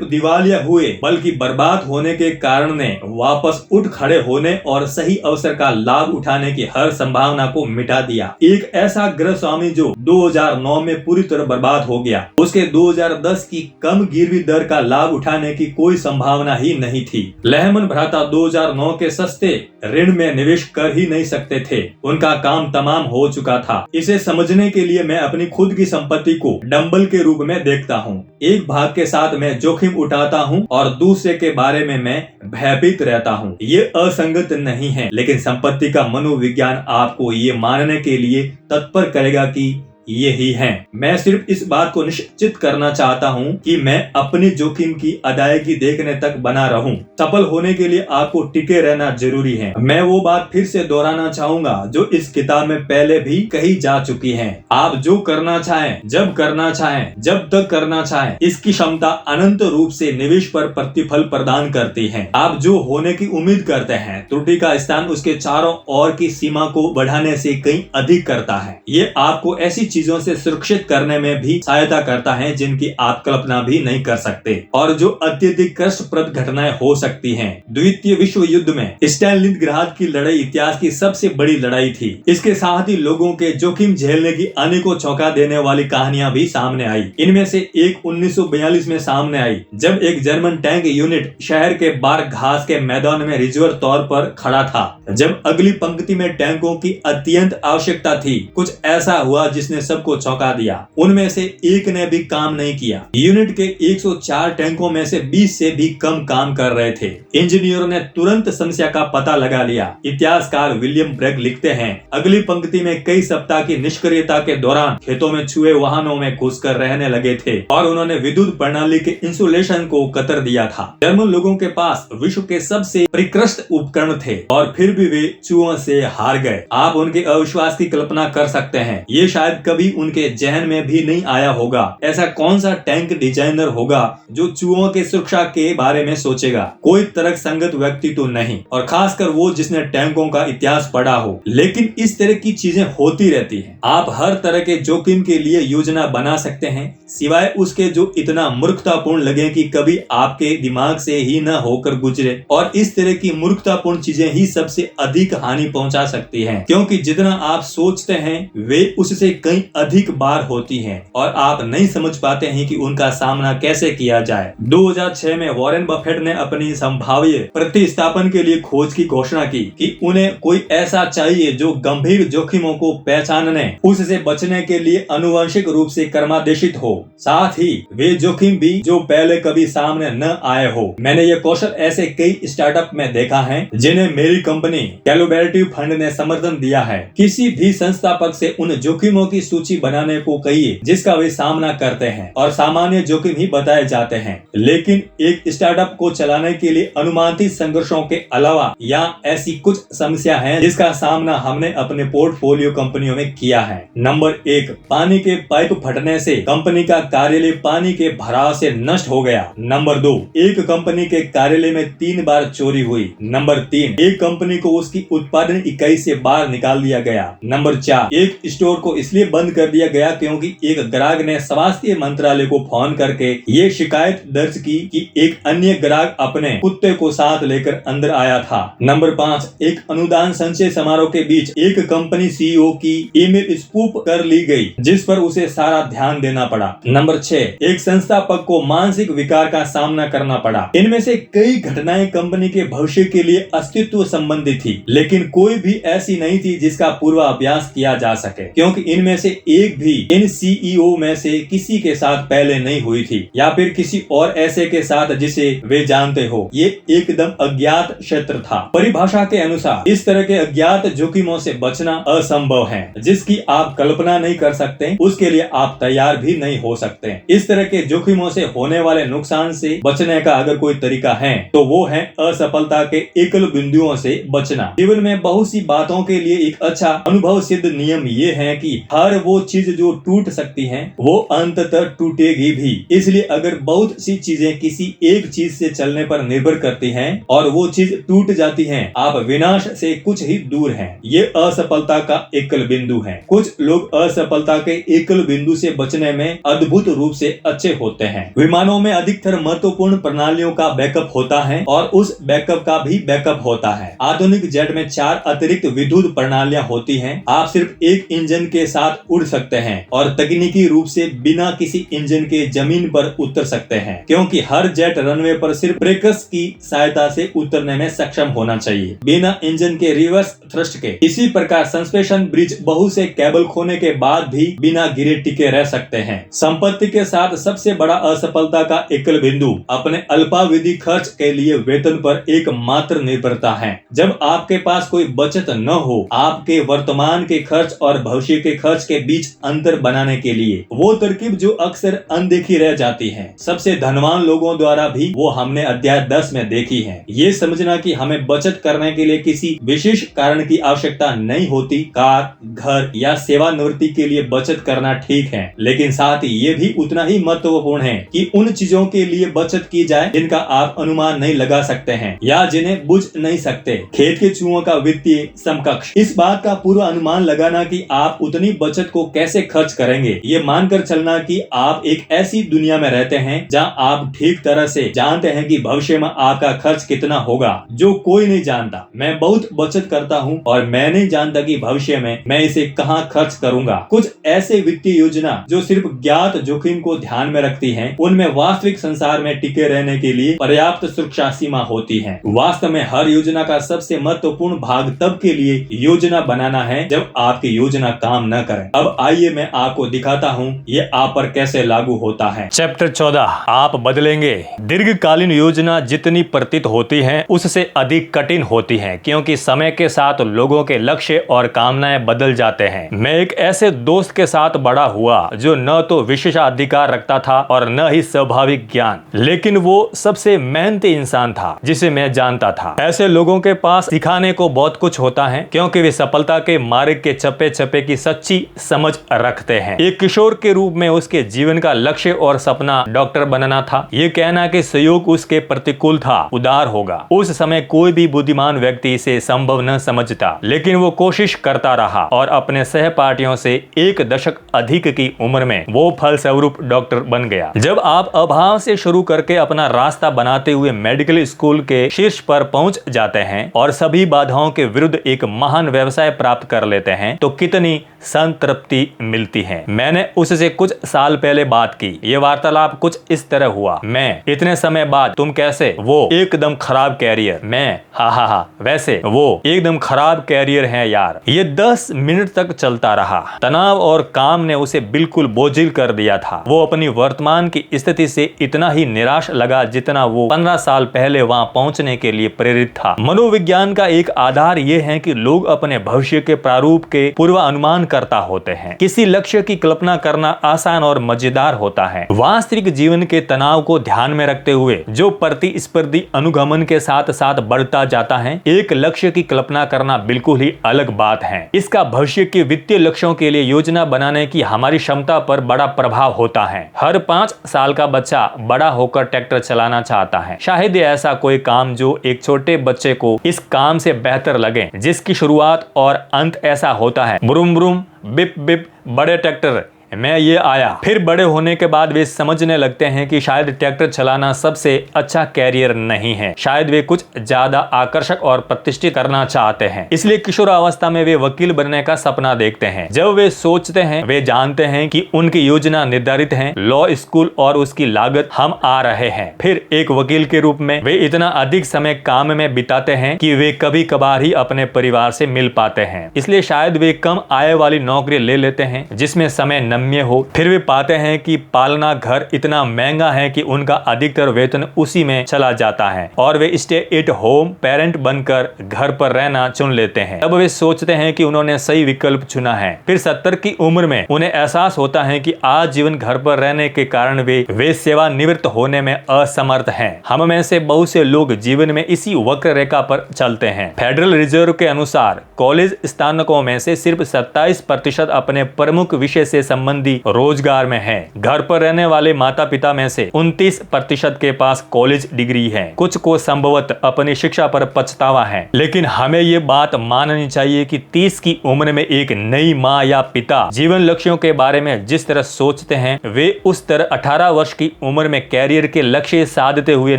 दिवालिया हुए बल्कि बर्बाद होने के कारण ने वापस उठ खड़े होने और सही अवसर का लाभ उठाने की हर संभावना संभावना को मिटा दिया। एक ऐसा गृह स्वामी जो 2009 में पूरी तरह बर्बाद हो गया, उसके 2010 की कम गिरवी दर का लाभ उठाने की कोई संभावना ही नहीं थी। लहमन भ्राता 2009 के सस्ते ऋण में निवेश कर ही नहीं सकते थे, उनका काम तमाम हो चुका था। इसे समझने के लिए मैं अपनी खुद की संपत्ति को डंबल के रूप में देखता हूँ। एक भाग के साथ मैं जोखिम उठाता हूँ और दूसरे के बारे में मैं भयभीत रहता हूँ। ये असंगत नहीं है, लेकिन संपत्ति का मनोविज्ञान आपको ये मानने के लिए तत्पर करेगा कि यही है। मैं सिर्फ इस बात को निश्चित करना चाहता हूँ कि मैं अपनी जोखिम की अदायगी देखने तक बना रहूं। सफल होने के लिए आपको टिके रहना जरूरी है। मैं वो बात फिर से दोहराना चाहूंगा जो इस किताब में पहले भी कही जा चुकी है। आप जो करना चाहें, जब करना चाहें, जब तक करना चाहें, इसकी क्षमता अनंत रूप से निवेश पर प्रतिफल प्रदान करती है। आप जो होने की उम्मीद करते हैं, त्रुटि का स्थान उसके चारों ओर की सीमा को बढ़ाने से कहीं अधिक करता है। ये आपको ऐसी चीजों से सुरक्षित करने में भी सहायता करता है जिनकी आप कल्पना भी नहीं कर सकते और जो अत्यधिक कष्टप्रद घटनाएं हो सकती हैं। द्वितीय विश्व युद्ध में स्टालिनग्राद की लड़ाई इतिहास की सबसे बड़ी लड़ाई थी। इसके साथ ही लोगों के जोखिम झेलने की अनेकों चौंका देने वाली कहानियां भी सामने आई। इनमें से एक 1942 में सामने आई, जब एक जर्मन टैंक यूनिट शहर के बाहर घास के मैदान में रिजर्व तौर पर खड़ा था। जब अगली पंक्ति में टैंकों की अत्यंत आवश्यकता थी, कुछ ऐसा हुआ जिसने सबको चौंका दिया। उनमें से एक ने भी काम नहीं किया। यूनिट के 104 टैंकों में से 20 से भी कम काम कर रहे थे। इंजीनियरों ने तुरंत समस्या का पता लगा लिया। इतिहासकार विलियम ब्रेग लिखते हैं, अगली पंक्ति में कई सप्ताह की निष्क्रियता के दौरान खेतों में छुए वाहनों में घुसकर रहने लगे थे और उन्होंने विद्युत प्रणाली के इंसुलेशन को कतर दिया था। जर्मन लोगों के पास विश्व के सबसे परिष्कृत उपकरण थे और फिर भी वे चूहों से हार गए। आप उनके अविश्वास की कल्पना कर सकते हैं। ये शायद कभी उनके जहन में भी नहीं आया होगा। ऐसा कौन सा टैंक डिजाइनर होगा जो चूहों के सुरक्षा के बारे में सोचेगा? कोई तर्क संगत व्यक्ति तो नहीं, और खासकर वो जिसने टैंकों का इतिहास पढ़ा हो। लेकिन इस तरह की चीजें होती रहती हैं। आप हर तरह के जोखिम के लिए योजना बना सकते हैं, सिवाय उसके जो इतना मूर्खतापूर्ण लगे कि कभी आपके दिमाग से ही न होकर गुजरे। और इस तरह की मूर्खतापूर्ण चीजें ही सबसे अधिक हानि पहुंचा सकती हैं, क्योंकि जितना आप सोचते हैं वे उससे कई अधिक बार होती हैं और आप नहीं समझ पाते हैं कि उनका सामना कैसे किया जाए। 2006 में वॉरेन बफेट ने अपनी संभाव्य प्रतिस्थापन के लिए खोज की घोषणा की कि उन्हें कोई ऐसा चाहिए जो गंभीर जोखिमों को पहचानने, उससे बचने के लिए आनुवंशिक रूप से कर्मादेशित हो, साथ ही वे जोखिम भी जो पहले कभी सामने न आए हो। मैंने ये कौशल ऐसे कई स्टार्टअप में देखा है जिन्हें मेरी कंपनी कोलैबोरेटिव फंड ने समर्थन दिया है। किसी भी संस्थापक से उन जोखिमों की सूची बनाने को कहिए जिसका वे सामना करते हैं और सामान्य जोखिम ही बताए जाते हैं। लेकिन एक स्टार्टअप को चलाने के लिए अनुमानित संघर्षों के अलावा या ऐसी कुछ समस्या है जिसका सामना हमने अपने पोर्टफोलियो कंपनियों में किया है। नंबर 1, पानी के पाइप फटने से कंपनी का कार्यालय पानी के भराव से नष्ट हो गया। नंबर 2, एक कंपनी के कार्यालय में 3 बार चोरी हुई। नंबर 3, एक कंपनी को उसकी उत्पादन इकाई से बाहर निकाल दिया गया। नंबर 4, एक स्टोर को इसलिए बंद कर दिया गया क्योंकि एक ग्राहक ने स्वास्थ्य मंत्रालय को फोन करके ये शिकायत दर्ज की कि एक अन्य ग्राहक अपने कुत्ते को साथ लेकर अंदर आया था। नंबर 5, एक अनुदान संचय समारोह के बीच एक कंपनी सीईओ की ईमेल स्पूफ कर ली गई जिस पर उसे सारा ध्यान देना पड़ा। नंबर 6, एक संस्थापक को मानसिक विकार का सामना करना पड़ा। इनमें से कई घटनाएं कंपनी के भविष्य के लिए अस्तित्व संबंधी थी, लेकिन कोई भी ऐसी नहीं थी जिसका पूर्वाभ्यास किया जा सके, क्योंकि इनमें से एक भी इन सीईओ में से किसी के साथ पहले नहीं हुई थी या फिर किसी और ऐसे के साथ जिसे वे जानते हो। ये एकदम अज्ञात क्षेत्र था। परिभाषा के अनुसार इस तरह के अज्ञात जोखिमों से बचना असंभव है। जिसकी आप कल्पना नहीं कर सकते उसके लिए आप तैयार भी नहीं हो सकते। इस तरह के जोखिमों से होने वाले नुकसान से बचने का अगर कोई तरीका है तो वो है असफलता के एकल बिंदुओं से बचना। जीवन में बहुत सी बातों के लिए एक अच्छा अनुभव सिद्ध नियम ये है कि हर वो चीज जो टूट सकती है वो अंततः टूटेगी भी। इसलिए अगर बहुत सी चीजें किसी एक चीज से चलने पर निर्भर करती हैं और वो चीज टूट जाती है, आप विनाश से कुछ ही दूर हैं। ये असफलता का एकल बिंदु है। कुछ लोग असफलता के एकल बिंदु से बचने में अद्भुत रूप से अच्छे होते हैं। विमानों में अधिकतर महत्वपूर्ण प्रणालियों का बैकअप होता है और उस बैकअप का भी बैकअप होता है। आधुनिक जेट में 4 अतिरिक्त विद्युत प्रणालियां होती हैं। आप सिर्फ एक इंजन के साथ उड़ सकते हैं और तकनीकी रूप से बिना किसी इंजन के जमीन पर उतर सकते हैं, क्योंकि हर जेट रनवे पर सिर्फ ब्रेकर्स की सहायता से उतरने में सक्षम होना चाहिए, बिना इंजन के रिवर्स थ्रस्ट के। इसी प्रकार सस्पेंशन ब्रिज बहुत से केबल खोने के बाद भी बिना गिरे टिके रह सकते हैं। संपत्ति के साथ सबसे बड़ा असफलता का एकल बिंदु अपने अल्पावधि खर्च के लिए वेतन पर एकमात्र निर्भरता है। जब आपके पास कोई बचत न हो, आपके वर्तमान के खर्च और भविष्य के खर्च के बीच अंतर बनाने के लिए वो तरकीब जो अक्सर अनदेखी रह जाती है। सबसे धनवान लोगों द्वारा भी वो हमने अध्याय 10 में देखी है। ये समझना कि हमें बचत करने के लिए किसी विशेष कारण की आवश्यकता नहीं होती। कार, घर या सेवानिवृत्ति के लिए बचत करना ठीक है, लेकिन साथ ही ये भी उतना ही महत्वपूर्ण है कि उन चीजों के लिए बचत की जाए जिनका आप अनुमान नहीं लगा सकते हैं या जिन्हें बुझ नहीं सकते। खेत के चूहों का वित्तीय समकक्ष। इस बात का पूर्व अनुमान लगाना कि आप उतनी बचत को कैसे खर्च करेंगे, ये मानकर चलना कि आप एक ऐसी दुनिया में रहते हैं जहां आप ठीक तरह से जानते हैं कि भविष्य में आपका खर्च कितना होगा, जो कोई नहीं जानता। मैं बहुत बचत करता हूं और मैं नहीं जानता कि भविष्य में मैं इसे कहां खर्च करूंगा। कुछ ऐसे वित्तीय योजना जो सिर्फ ज्ञात जोखिम को ध्यान में रखती हैं, उनमें वास्तविक संसार में टिके रहने के लिए पर्याप्त सुरक्षा सीमा होती है। वास्तव में हर योजना का सबसे महत्वपूर्ण भाग तब के लिए योजना बनाना है जब आपकी योजना काम न करे। अब आइए मैं आपको दिखाता हूँ ये आप पर कैसे लागू होता है। चैप्टर 14, आप बदलेंगे। दीर्घकालीन योजना जितनी प्रतीत होती है उससे अधिक कठिन होती है, क्योंकि समय के साथ लोगों के लक्ष्य और कामनाएं बदल जाते हैं। मैं एक ऐसे दोस्त के साथ बड़ा हुआ जो न तो विशेषाधिकार रखता था और न ही स्वाभाविक ज्ञान, लेकिन वो सबसे मेहनती इंसान था जिसे मैं जानता था। ऐसे लोगों के पास सिखाने को बहुत कुछ होता है, क्योंकि वे सफलता के मार्ग के चप्पे चप्पे की सच्ची समझ रखते हैं। एक किशोर के रूप में उसके जीवन का लक्ष्य और सपना डॉक्टर बनना था। ये कहना कि सहयोग उसके प्रतिकूल था, उदार होगा। उस समय कोई भी बुद्धिमान व्यक्ति इसे संभव न समझता, लेकिन वो कोशिश करता रहा और अपने सहपाठियों से 1 दशक अधिक की उम्र में वो फलस्वरूप डॉक्टर बन गया। जब आप अभाव से शुरू करके अपना रास्ता बनाते हुए मेडिकल स्कूल के शीर्ष पर पहुंच जाते हैं और सभी बाधाओं के विरुद्ध एक महान व्यवसाय प्राप्त कर लेते हैं, तो कितनी संतृप्ति मिलती है। मैंने उससे कुछ साल पहले बात की। ये वार्तालाप कुछ इस तरह हुआ। मैं, इतने समय बाद तुम कैसे? वो, एकदम खराब कैरियर। मैं, हा, वैसे वो एकदम खराब कैरियर है यार। ये 10 मिनट तक चलता रहा। तनाव और काम ने उसे बिल्कुल बोझिल कर दिया था। वो अपनी वर्तमान की स्थिति से इतना ही निराश लगा जितना वो 15 साल पहले वहां पहुंचने के लिए प्रेरित था। मनोविज्ञान का एक आधार यह है कि लोग अपने भविष्य के प्रारूप के पूर्वानुमान करता होते हैं। किसी लक्ष्य की कल्पना करना आसान और मजेदार होता है। वास्तविक जीवन के तनाव को ध्यान में रखते हुए जो प्रतिस्पर्धी अनुगमन के साथ साथ बढ़ता जाता है, एक लक्ष्य की कल्पना करना बिल्कुल ही अलग बात है। इसका भविष्य के वित्तीय लक्ष्यों के लिए योजना बनाने की हमारी क्षमता पर बड़ा प्रभाव होता है। हर 5 साल का बच्चा बड़ा होकर ट्रैक्टर चलाना चाहता है। शायद ऐसा कोई काम जो एक छोटे बच्चे को इस काम से बेहतर लगे, जिसकी शुरुआत और अंत ऐसा होता है, ब्रूम ब्रूम, बिप बिप, बड़े ट्रैक्टर में ये आया। फिर बड़े होने के बाद वे समझने लगते हैं कि शायद ट्रैक्टर चलाना सबसे अच्छा कैरियर नहीं है। शायद वे कुछ ज्यादा आकर्षक और प्रतिष्ठित करना चाहते हैं। इसलिए किशोरावस्था में वे वकील बनने का सपना देखते हैं। जब वे सोचते हैं, वे जानते हैं कि उनकी योजना निर्धारित है, लॉ स्कूल और उसकी लागत हम आ रहे हैं। फिर एक वकील के रूप में वे इतना अधिक समय काम में बिताते हैं कि वे कभी कभार ही अपने परिवार से मिल पाते हैं। इसलिए शायद वे कम आय वाली नौकरी ले लेते हैं जिसमें समय न नम्य हो। फिर वे पाते हैं कि पालना घर इतना महंगा है कि उनका अधिकतर वेतन उसी में चला जाता है और वे स्टे एट होम पेरेंट बनकर घर पर रहना चुन लेते हैं। तब वे सोचते हैं कि उन्होंने सही विकल्प चुना है। फिर 70 की उम्र में उन्हें एहसास होता है कि आजीवन घर पर रहने के कारण वे सेवानिवृत्त होने में असमर्थ हैं। हम में से बहुत से लोग जीवन में इसी वक्र रेखा पर चलते हैं। फेडरल रिजर्व के अनुसार कॉलेज स्नातकों में से सिर्फ 27% अपने प्रमुख विषय से संबंधी रोजगार में है। घर पर रहने वाले माता पिता में से 29% के पास कॉलेज डिग्री है। कुछ को संभवतः अपनी शिक्षा पर पछतावा है, लेकिन हमें ये बात माननी चाहिए कि 30 की उम्र में एक नई माँ या पिता जीवन लक्ष्यों के बारे में जिस तरह सोचते हैं वे उस तरह 18 वर्ष की उम्र में कैरियर के लक्ष्य साधते हुए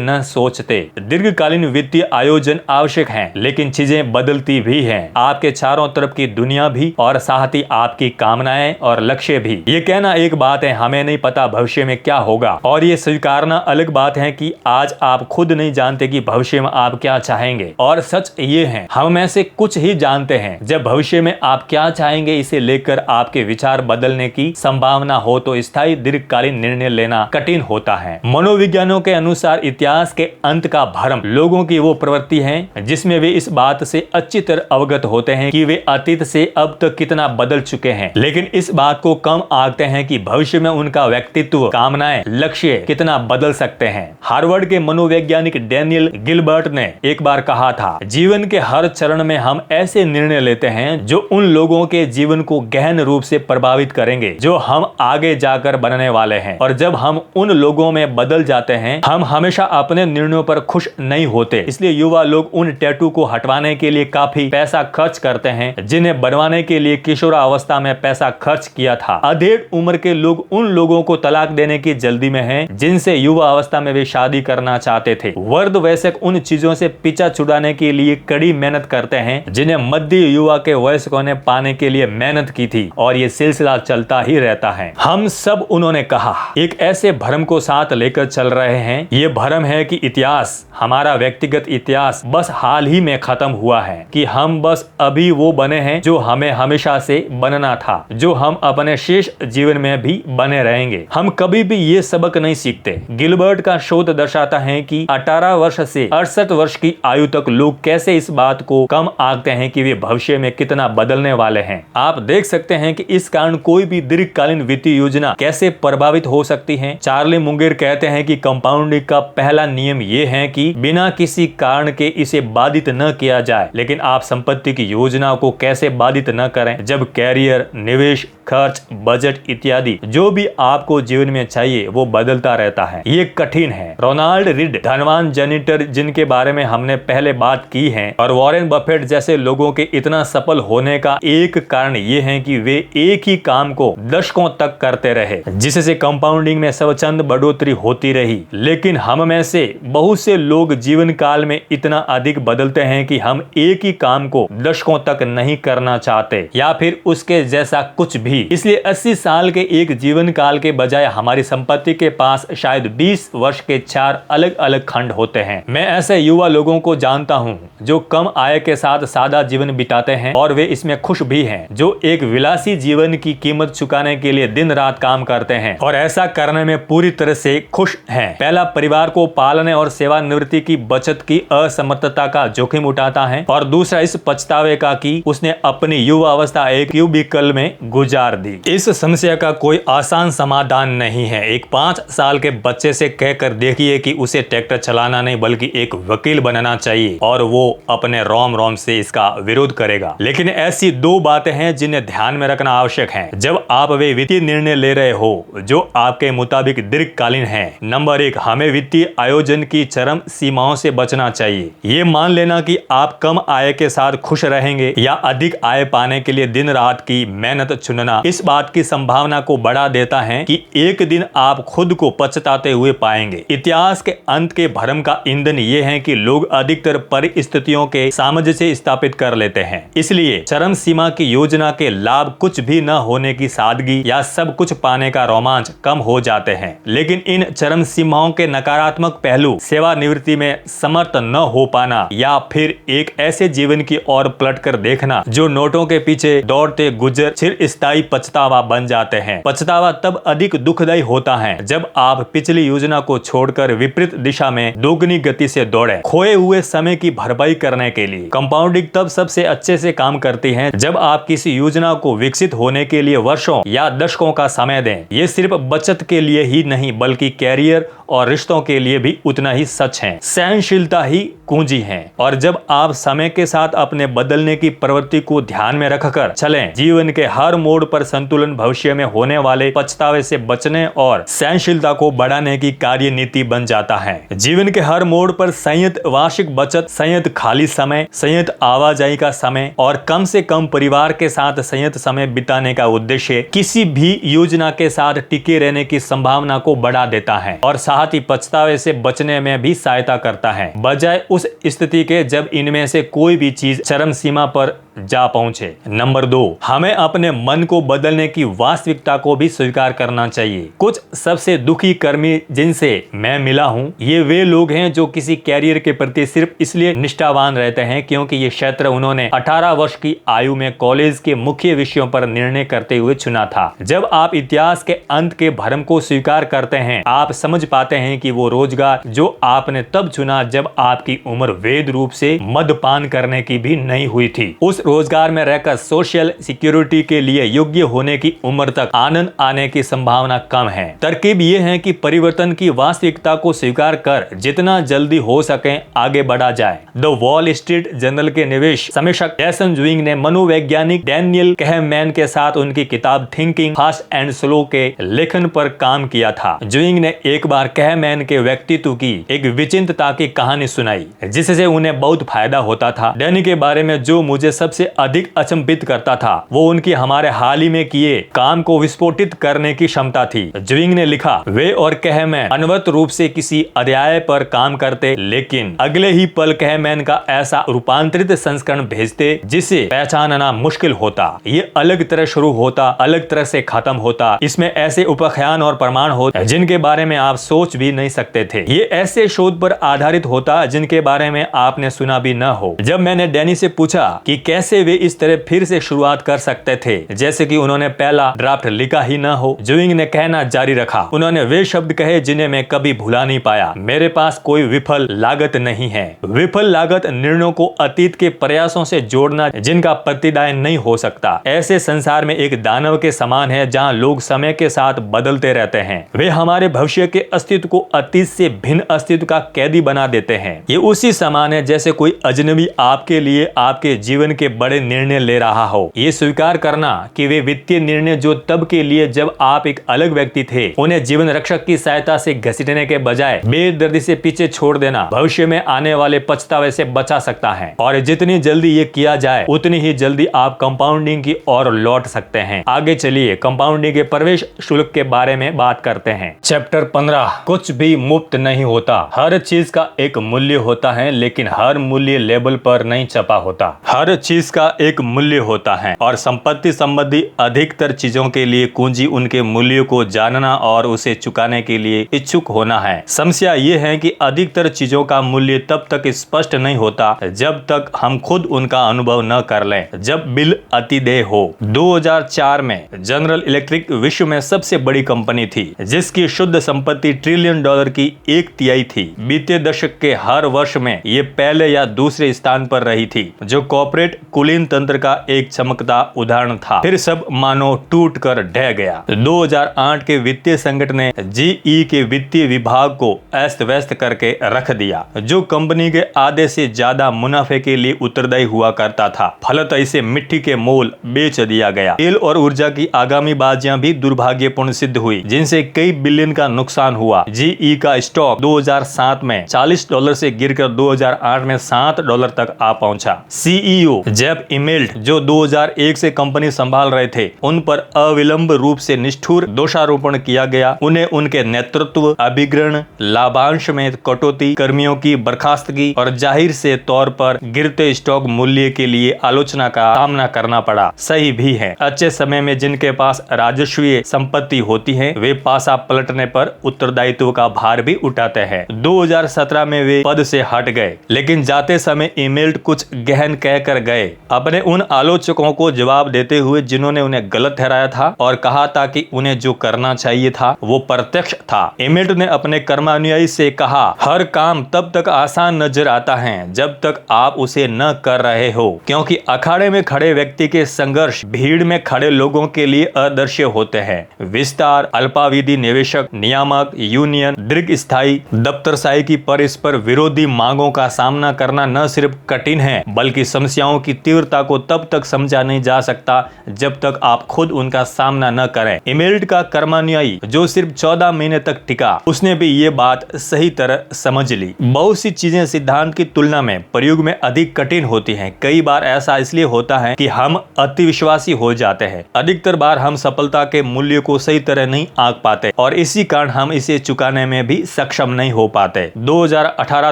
न सोचते। दीर्घकालीन वित्तीय आयोजन आवश्यक है, लेकिन चीजें बदलती भी हैं। आपके चारों तरफ की दुनिया भी और साथ ही आपकी कामनाएं और लक्ष्य भी। ये कहना एक बात है, हमें नहीं पता भविष्य में क्या होगा, और ये स्वीकारना अलग बात है कि आज आप खुद नहीं जानते कि भविष्य में आप क्या चाहेंगे। और सच ये है, हम में से कुछ ही जानते हैं जब भविष्य में आप क्या चाहेंगे इसे लेकर आपके विचार बदलने की संभावना हो तो स्थायी दीर्घकालीन निर्णय लेना कठिन होता है। मनोविज्ञानों के अनुसार इतिहास के अंत का भ्रम लोगों की वो प्रवृत्ति है जिसमें वे इस बात से अच्छी तरह अवगत होते हैं कि वे अतीत से अब तक कितना बदल चुके हैं, लेकिन इस बात को कम आंकते हैं कि भविष्य में उनका व्यक्तित्व, कामनाएं, लक्ष्य कितना बदल सकते हैं। हार्वर्ड के मनोवैज्ञानिक डैनियल गिलबर्ट ने एक बार कहा था, जीवन के हर चरण में हम ऐसे निर्णय लेते हैं जो उन लोगों के जीवन को गहन रूप से प्रभावित करेंगे जो हम आगे जाकर बनने वाले हैं। और जब हम उन लोगों में बदल जाते हैं, हम हमेशा अपने निर्णयों पर खुश नहीं होते। इसलिए युवा लोग उन टैटू को हटवाने के लिए काफी पैसा खर्च करते हैं जिन्हें बनवाने के लिए किशोरावस्था में पैसा खर्च किया था। अधेड़ उम्र के लोग उन लोगों को तलाक देने की जल्दी में हैं जिनसे युवा अवस्था में वे शादी करना चाहते थे। वर्द वयस्क उन चीजों से पीछा छुड़ाने के लिए कड़ी मेहनत करते हैं जिन्हें मध्य युवा के वयस्कों ने पाने के लिए मेहनत की थी, और ये सिलसिला चलता ही रहता है। हम सब, उन्होंने कहा, एक ऐसे भ्रम को साथ लेकर चल रहे हैं। ये भ्रम है कि इतिहास, हमारा व्यक्तिगत इतिहास बस हाल ही में खत्म हुआ है, कि हम बस अभी वो बने हैं जो हमें हमेशा से बनना था, जो हम अपने शेष जीवन में भी बने रहेंगे। हम कभी भी ये सबक नहीं सीखते। गिलबर्ट का शोध दर्शाता है कि 18 वर्ष से 68 वर्ष की आयु तक लोग कैसे इस बात को कम आंकते हैं कि वे भविष्य में कितना बदलने वाले हैं। आप देख सकते हैं कि इस कारण कोई भी दीर्घकालीन वित्तीय योजना कैसे प्रभावित हो सकती है। चार्ली मुंगेर कहते हैं कि कंपाउंडिंग का पहला नियम ये है कि बिना किसी कारण के इसे बाधित न किया जाए। लेकिन आप संपत्ति की योजना को कैसे बाधित न करें जब कैरियर, निवेश, खर्च, बजट इत्यादि जो भी आपको जीवन में चाहिए वो बदलता रहता है। ये कठिन है। रोनाल्ड रीड, धनवान जैनिटर जिनके बारे में हमने पहले बात की है, और वॉरेन बफेट जैसे लोगों के इतना सफल होने का एक कारण ये है कि वे एक ही काम को दशकों तक करते रहे, जिससे कंपाउंडिंग में स्वच्छंद बढ़ोतरी होती रही। लेकिन हम में से बहुत से लोग जीवन काल में इतना अधिक बदलते हैं कि हम एक ही काम को दशकों तक नहीं करना चाहते या फिर उसके जैसा कुछ भी। इसलिए 80 साल के एक जीवन काल के बजाय हमारी संपत्ति के पास शायद 20 वर्ष के 4 अलग अलग खंड होते हैं। मैं ऐसे युवा लोगों को जानता हूँ जो कम आय के साथ सादा जीवन बिताते हैं और वे इसमें खुश भी हैं, जो एक विलासी जीवन की कीमत चुकाने के लिए दिन रात काम करते हैं और ऐसा करने में पूरी तरह से खुश हैं। पहला, परिवार को पालने और सेवानिवृत्ति की बचत की असमर्थता का जोखिम उठाता है, और दूसरा इस पछतावे का कि उसने अपनी युवा अवस्था एक क्यूबिकल में गुजार दी। इस समस्या का कोई आसान समाधान नहीं है। एक 5 साल के बच्चे से कहकर देखिए कि उसे ट्रैक्टर चलाना नहीं बल्कि एक वकील बनना चाहिए, और वो अपने रोम रोम से इसका विरोध करेगा। लेकिन ऐसी 2 बातें हैं जिन्हें ध्यान में रखना आवश्यक है जब आप वे वित्तीय निर्णय ले रहे हो जो आपके मुताबिक दीर्घकालीन है। नंबर 1, हमें वित्तीय आयोजन की चरम सीमाओं से बचना चाहिए। ये मान लेना कि आप कम आय के साथ खुश रहेंगे या अधिक आय पाने के लिए दिन रात की मेहनत चुनना इस बात की संभावना को बढ़ा देता है कि एक दिन आप खुद को पछताते हुए पाएंगे। इतिहास के अंत के भ्रम का ईंधन ये है कि लोग अधिकतर परिस्थितियों के सामंजस्य स्थापित कर लेते हैं। इसलिए चरम सीमा की योजना के लाभ कुछ भी न होने की सादगी या सब कुछ पाने का रोमांच कम हो जाते हैं। लेकिन इन चरम सीमाओं के नकारात्मक पहलू, सेवानिवृत्ति में समर्थ न हो पाना या फिर एक ऐसे जीवन की ओर पलट कर देखना जो नोटों के पीछे दौड़ते गुजर चिरस्थायी दुखदाई पछतावा बन जाते हैं। पछतावा तब अधिक दुखदाई होता है जब आप पिछली योजना को छोड़कर विपरीत दिशा में दोगुनी गति से दौड़े, खोए हुए समय की भरपाई करने के लिए। कंपाउंडिंग तब सबसे अच्छे से काम करती है जब आप किसी योजना को विकसित होने के लिए वर्षों या दशकों का समय दें। ये सिर्फ बचत के लिए ही नहीं बल्कि कैरियर और रिश्तों के लिए भी उतना ही सच है। सहनशीलता ही कुंजी है, और जब आप समय के साथ अपने बदलने की प्रवृत्ति को ध्यान में रखकर चलें, जीवन के हर मोड़ पर संतुलन भविष्य में होने वाले पछतावे से बचने और सहनशीलता को बढ़ाने की कार्य नीति बन जाता है। जीवन के हर मोड़ पर संयत वार्षिक बचत, संयत खाली समय, संयत आवाजाही का समय और कम से कम परिवार के साथ संयत समय बिताने का उद्देश्य किसी भी योजना के साथ टिके रहने की संभावना को बढ़ा देता है और साथ ही पछतावे से बचने में भी सहायता करता है, बजाय उस स्थिति के जब इनमें से कोई भी चीज चरम सीमा पर जा पहुंचे। नंबर 2, हमें अपने मन को बदलने की वास्तविकता को भी स्वीकार करना चाहिए। कुछ सबसे दुखी कर्मी जिनसे मैं मिला हूं, ये वे लोग हैं जो किसी कैरियर के प्रति सिर्फ इसलिए निष्ठावान रहते हैं क्योंकि ये क्षेत्र उन्होंने 18 वर्ष की आयु में कॉलेज के मुख्य विषयों पर निर्णय करते हुए चुना था। जब आप इतिहास के अंत के भ्रम को स्वीकार करते हैं, आप समझ पाते हैं कि वो रोजगार जो आपने तब चुना जब आपकी उम्र वैध रूप से मद्यपान करने की भी नहीं हुई थी, उस रोजगार में रहकर सोशल सिक्योरिटी के लिए योग्य होने की उम्र तक आनंद आने की संभावना कम है। तरकीब ये है कि परिवर्तन की वास्तविकता को स्वीकार कर जितना जल्दी हो सके आगे बढ़ा जाए। द वॉल स्ट्रीट जर्नल के निवेश समीक्षक जैसन जुइंग ने मनोवैज्ञानिक डैनियल कहनमैन के साथ उनकी किताब थिंकिंग फास्ट एंड स्लो के लेखन पर काम किया था। जुइंग ने एक बार कहनमैन के व्यक्तित्व की एक विचित्रता की कहानी सुनाई जिससे उन्हें बहुत फायदा होता था। डैनी के बारे में जो मुझे सबसे अधिक अचंभित करता था वो उनकी हमारे हाल ही में किए काम को विस्फोटित करने की क्षमता थी। जुइंग ने लिखा, वे और कहमैन अनवरत रूप से किसी अध्याय पर काम करते, लेकिन अगले ही पल कहमैन का ऐसा रूपांतरित संस्करण भेजते जिसे पहचानना मुश्किल होता। ये अलग तरह शुरू होता, अलग तरह से खत्म होता। इसमें ऐसे उपाख्यान और प्रमाण होते जिनके बारे में आप सोच भी नहीं सकते थे। ये ऐसे शोध पर आधारित होता जिनके बारे में आपने सुना भी न हो। जब मैंने डैनी से पूछा कि कैसे वे इस तरह फिर से शुरुआत कर सकते थे जैसे कि उन्होंने पहला ड्राफ्ट लिखा ही न हो, जुइंग ने कहना जारी रखा, उन्होंने वे शब्द कहे जिन्हें मैं कभी भुला नहीं पाया। मेरे पास कोई विफल लागत नहीं है। विफल लागत निर्णयों को अतीत के प्रयासों से जोड़ना जिनका प्रतिदान नहीं हो सकता। ऐसे संसार में एक दानव के समान है जहां लोग समय के साथ बदलते रहते हैं। वे हमारे भविष्य के अस्तित्व को अतीत से भिन्न अस्तित्व का कैदी बना देते हैं। ये उसी समान है जैसे कोई अजनबी आपके लिए आपके जीवन के बड़े निर्णय ले रहा हो। ये स्वीकार करना कि वे वित्तीय निर्णय जो तब के लिए जब आप एक अलग व्यक्ति थे उन्हें जीवन रक्षक की सहायता से घसीटने के बजाय बेदर्दी से पीछे छोड़ देना भविष्य में आने वाले पछतावे से बचा सकता है। और जितनी जल्दी ये किया जाए उतनी ही जल्दी आप कंपाउंडिंग की ओर लौट सकते हैं। आगे चलिए कंपाउंडिंग के प्रवेश शुल्क के बारे में बात करते हैं। चैप्टर 15, कुछ भी मुफ्त नहीं होता। हर चीज का एक मूल्य होता है लेकिन हर मूल्य लेबल पर नहीं छपा होता। हर चीज का एक मूल्य होता है और संपत्ति संबंधी अधिकतर चीजों के लिए कुंजी उनके मूल्य को जानना और उसे चुकाने के लिए इच्छुक होना है। समस्या ये है कि अधिकतर चीजों का मूल्य तब तक स्पष्ट नहीं होता जब तक हम खुद उनका अनुभव न कर लें। जब बिल अतिदेय हो। 2004 में जनरल इलेक्ट्रिक विश्व में सबसे बड़ी कंपनी थी जिसकी शुद्ध संपत्ति $1 ट्रिलियन की 1/3 थी। बीते दशक के हर वर्ष में ये पहले या दूसरे स्थान पर रही थी, जो कॉर्पोरेट कुलीन तंत्र का एक चमकता उदाहरण था। फिर सब मानो टूट कर ढह गया। 2008 के वित्तीय संकट ने जीई के वित्तीय विभाग को अस्त व्यस्त करके रख दिया, जो कंपनी के आधे से ज्यादा मुनाफे के लिए उत्तरदायी हुआ करता था। फलतः इसे मिट्टी के मोल बेच दिया गया। तेल और ऊर्जा की आगामी बाजियां भी दुर्भाग्यपूर्ण सिद्ध हुई, जिनसे कई बिलियन का नुकसान हुआ। जीई का स्टॉक 2007 में $40 से गिरकर 2008 में $7 तक आ पहुंचा। सीईओ जेफ इमेल्ट जो 2001 से कंपनी संभाल रहे थे, उन पर अविलंब रूप से निष्ठुर दोषारोपण किया गया। उन्हें उनके नेतृत्व, अभिग्रहण, लाभांश में कटौती, कर्मियों की बर्खास्तगी और जाहिर से तौर पर गिरते स्टॉक मूल्य के लिए आलोचना का सामना करना पड़ा। सही भी है। अच्छे समय में जिनके पास राजस्वीय संपत्ति होती है वे पासा पलटने पर उत्तरदायित्व का भार भी उठाते हैं। 2017 में वे पद से हट गए, लेकिन जाते समय इमेल्ट कुछ गहन कहकर गए। अपने उन आलोचकों को जवाब देते हुए जिन्होंने उन्हें गलत ठहराया था और कहा था कि उन्हें जो करना चाहिए था वो प्रत्यक्ष था। इमिल्ट ने अपने कर्मानुयायी से कहा, हर काम तब तक आसान नजर आता है जब तक आप उसे न कर रहे हो, क्योंकि अखाड़े में खड़े व्यक्ति के संघर्ष भीड़ में खड़े लोगों के लिए अदृश्य होते हैं। विस्तार, अल्पावधि निवेशक, नियामक, यूनियन, दीर्घ स्थायी दफ्तरशाही की परस्पर विरोधी मांगों का सामना करना न सिर्फ कठिन है बल्कि समस्याओं की तीव्रता को तब तक समझा नहीं जा सकता जब तक आप खुद उनका सामना न करें। इमिल्ट का कर्मानुयायी जो सिर्फ 14 महीने तक टिका, उसने भी ये बात सही तरह समझ ली। बहुत सी चीजें सिद्धांत की तुलना में प्रयोग में अधिक कठिन होती हैं। कई बार ऐसा इसलिए होता है कि हम अति विश्वासी हो जाते हैं। अधिकतर बार हम सफलता के मूल्य को सही तरह नहीं आंक पाते और इसी कारण हम इसे चुकाने में भी सक्षम नहीं हो पाते। 2018